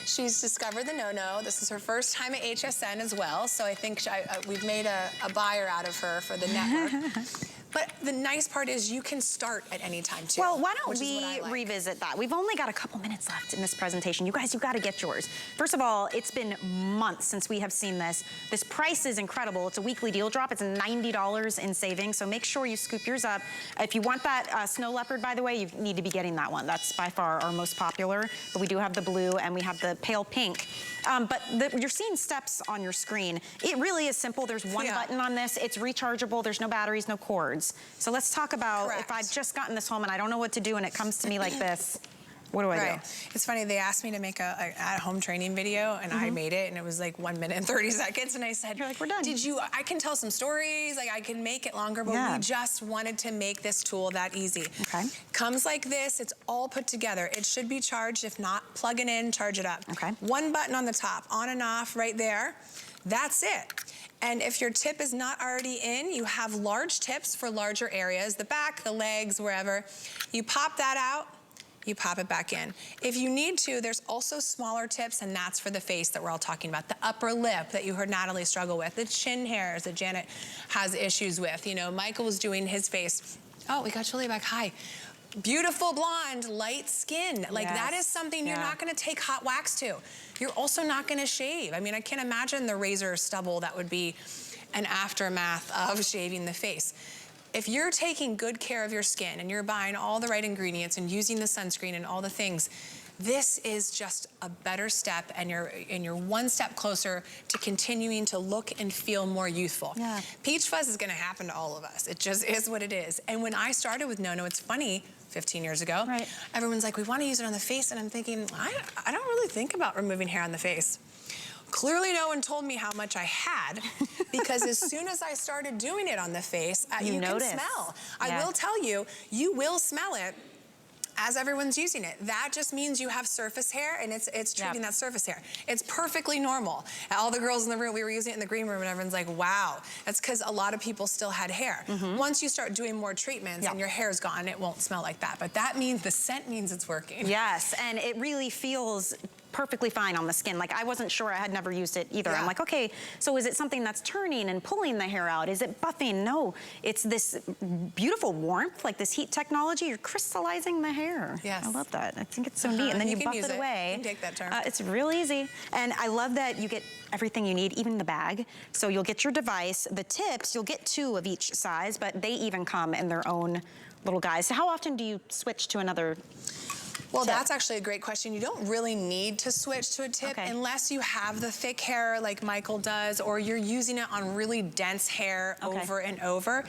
she's discovered the no-no. This is her first time at HSN as well, so I think we've made a buyer out of her for the network. But the nice part is you can start at any time too. Well, why don't we revisit that? We've only got a couple minutes left in this presentation. You guys, you've got to get yours. First of all, it's been months since we have seen this. This price is incredible. It's a weekly deal drop. It's $90 in savings, so make sure you scoop yours up. If you want that snow leopard, by the way, you need to be getting that one. That's by far our most popular, but we do have the blue and we have the pale pink. But you're seeing steps on your screen. It really is simple. There's one button on this. It's rechargeable. There's no batteries, no cords. So let's talk about if I've just gotten this home and I don't know what to do and it comes to me like this. What do I do? It's funny, they asked me to make a at-home training video, and I made it, and it was like 1 minute and 30 seconds, and I said, you're like, we're done. I can tell some stories, like I can make it longer, but we just wanted to make this tool that easy. Okay. Comes like this, it's all put together. It should be charged. If not, plug it in, charge it up. Okay. One button on the top, on and off right there. That's it. And if your tip is not already in, you have large tips for larger areas, the back, the legs, wherever. You pop that out, you pop it back in. If you need to, there's also smaller tips, and that's for the face that we're all talking about. The upper lip that you heard Natalie struggle with, the chin hairs that Janet has issues with. You know, Michael was doing his face. Oh, we got Julia back, hi. Beautiful blonde, light skin. Like that is something you're not gonna take hot wax to. You're also not gonna shave. I mean, I can't imagine the razor stubble that would be an aftermath of shaving the face. If you're taking good care of your skin and you're buying all the right ingredients and using the sunscreen and all the things, this is just a better step, and you're one step closer to continuing to look and feel more youthful. Yeah. Peach fuzz is gonna happen to all of us. It just is what it is. And when I started with no-no, it's funny, 15 years ago, everyone's like, we wanna use it on the face, and I'm thinking, I don't really think about removing hair on the face. Clearly no one told me how much I had, because as soon as I started doing it on the face, you can smell. I will tell you, you will smell it as everyone's using it. That just means you have surface hair, and it's treating that surface hair. It's perfectly normal. All the girls in the room, we were using it in the green room, and everyone's like, wow. That's because a lot of people still had hair. Once you start doing more treatments and your hair's gone, it won't smell like that. But that means, the scent means it's working. Yes, and it really feels perfectly fine on the skin. Like, I wasn't sure, I had never used it either. Yeah. I'm like, okay, so is it something that's turning and pulling the hair out? Is it buffing? No, it's this beautiful warmth, like this heat technology. You're crystallizing the hair. Yes. I love that. I think it's so neat. And then you can buff use it away. You can take that term. It's real easy. And I love that you get everything you need, even the bag. So you'll get your device, the tips, you'll get 2 of each size, but they even come in their own little guys. So how often do you switch to another Well, tip? that's actually a great question. You don't really need to switch to a tip unless you have the thick hair like Michael does, or you're using it on really dense hair over and over.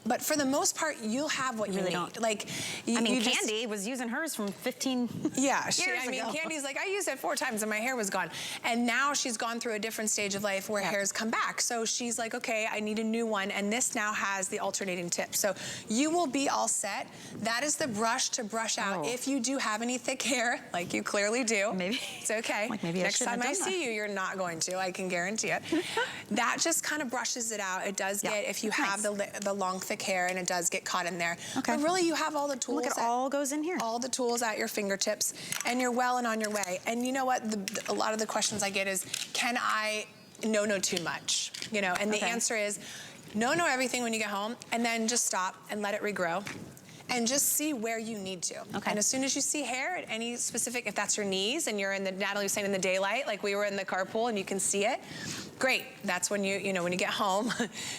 But for the most part, you'll have what you really need. don't. Like, I mean, Candy was using hers from 15 years ago. Candy's like, I used it 4 times and my hair was gone. And now she's gone through a different stage of life where hair's come back. So she's like, okay, I need a new one. And this now has the alternating tip. So you will be all set. That is the brush to brush out. If you do have any thick hair, like you clearly do, maybe it's okay. Like maybe next time I see you, you're not going to. I can guarantee it. That just kind of brushes it out. It does get, if you have the long thick hair, and it does get caught in there. But really, you have all the tools. Look, it all goes in here. All the tools at your fingertips, and you're well and on your way. And you know what? A lot of the questions I get is, can I no too much? You know, and the answer is, no everything when you get home, and then just stop and let it regrow. And just see where you need to. And as soon as you see hair at any specific, if that's your knees and you're in the, Natalie was saying in the daylight, like we were in the carpool and you can see it, great. That's when you know, when you get home,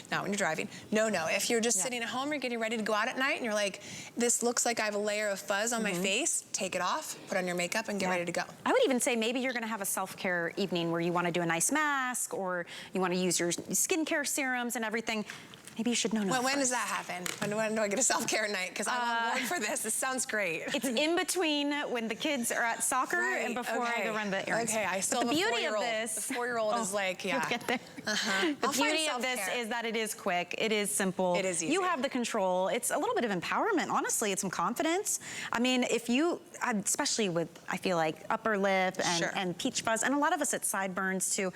not when you're driving. No. If you're just sitting at home, you're getting ready to go out at night and you're like, this looks like I have a layer of fuzz on my face, take it off, put on your makeup and get ready to go. I would even say maybe you're gonna have a self-care evening where you wanna do a nice mask or you wanna use your skincare serums and everything. Maybe you should know. When does that happen? When do I get a self-care night? Because I'm on board for this. This sounds great. It's in between when the kids are at soccer and before I go run the errands. Okay, I still but have the a beauty of 4-year-old. this, The 4-year-old is like, We'll get there. The I'll find beauty of this self-care. is that it is quick. It is simple. It is easy. You have the control. It's a little bit of empowerment, honestly. It's some confidence. I mean, if you, especially with, I feel like, upper lip and peach fuzz, and a lot of us it's sideburns too.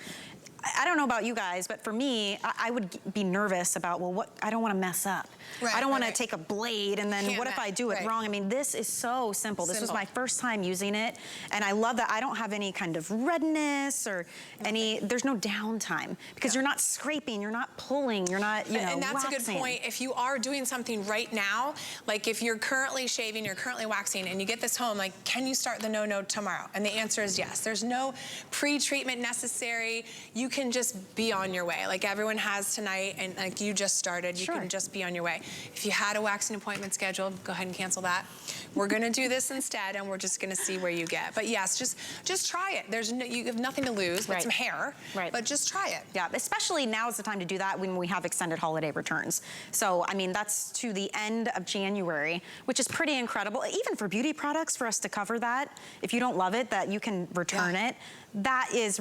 I don't know about you guys, but for me, I would be nervous about, well, what, I don't want to mess up. I don't want to take a blade and then what if I do it wrong? I mean, this is so simple. This was my first time using it, and I love that I don't have any kind of redness or there's no downtime because you're not scraping, you're not pulling, you're not, you know, and that's waxing. a good point. If you are doing something right now, like if you're currently shaving, you're currently waxing, and you get this home, like, can you start the no tomorrow? And the answer is yes. There's no pre-treatment necessary. You can just be on your way. Like everyone has tonight, and like you just started, you can just be on your way. If you had a waxing appointment scheduled, go ahead and cancel that. We're gonna do this instead, and we're just gonna see where you get. But yes, just try it. There's you have nothing to lose but some hair, but just try it. Yeah, especially now is the time to do that when we have extended holiday returns. So, I mean, that's to the end of January, which is pretty incredible. Even for beauty products, for us to cover that, if you don't love it, that you can return it. That is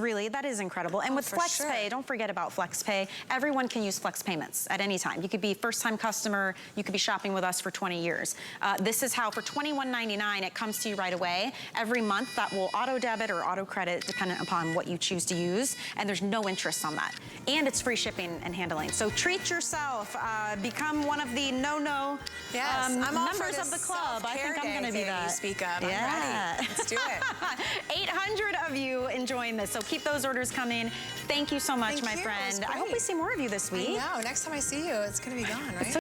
incredible. And with FlexPay, don't forget about FlexPay. Everyone can use Flex payments at any time. You could be a first-time customer. You could be shopping with us for 20 years. This is how, for $21.99, it comes to you right away. Every month, that will auto-debit or auto-credit, dependent upon what you choose to use. And there's no interest on that. And it's free shipping and handling. So treat yourself. Become one of the members of the club. I think I'm going to be that. You speak up. I'm ready. Let's do it. 800 of you enjoying this. So keep those orders coming. Thank you so much, my friend. I hope we see more of you this week. I know. Next time I see you, it's going to be gone, right?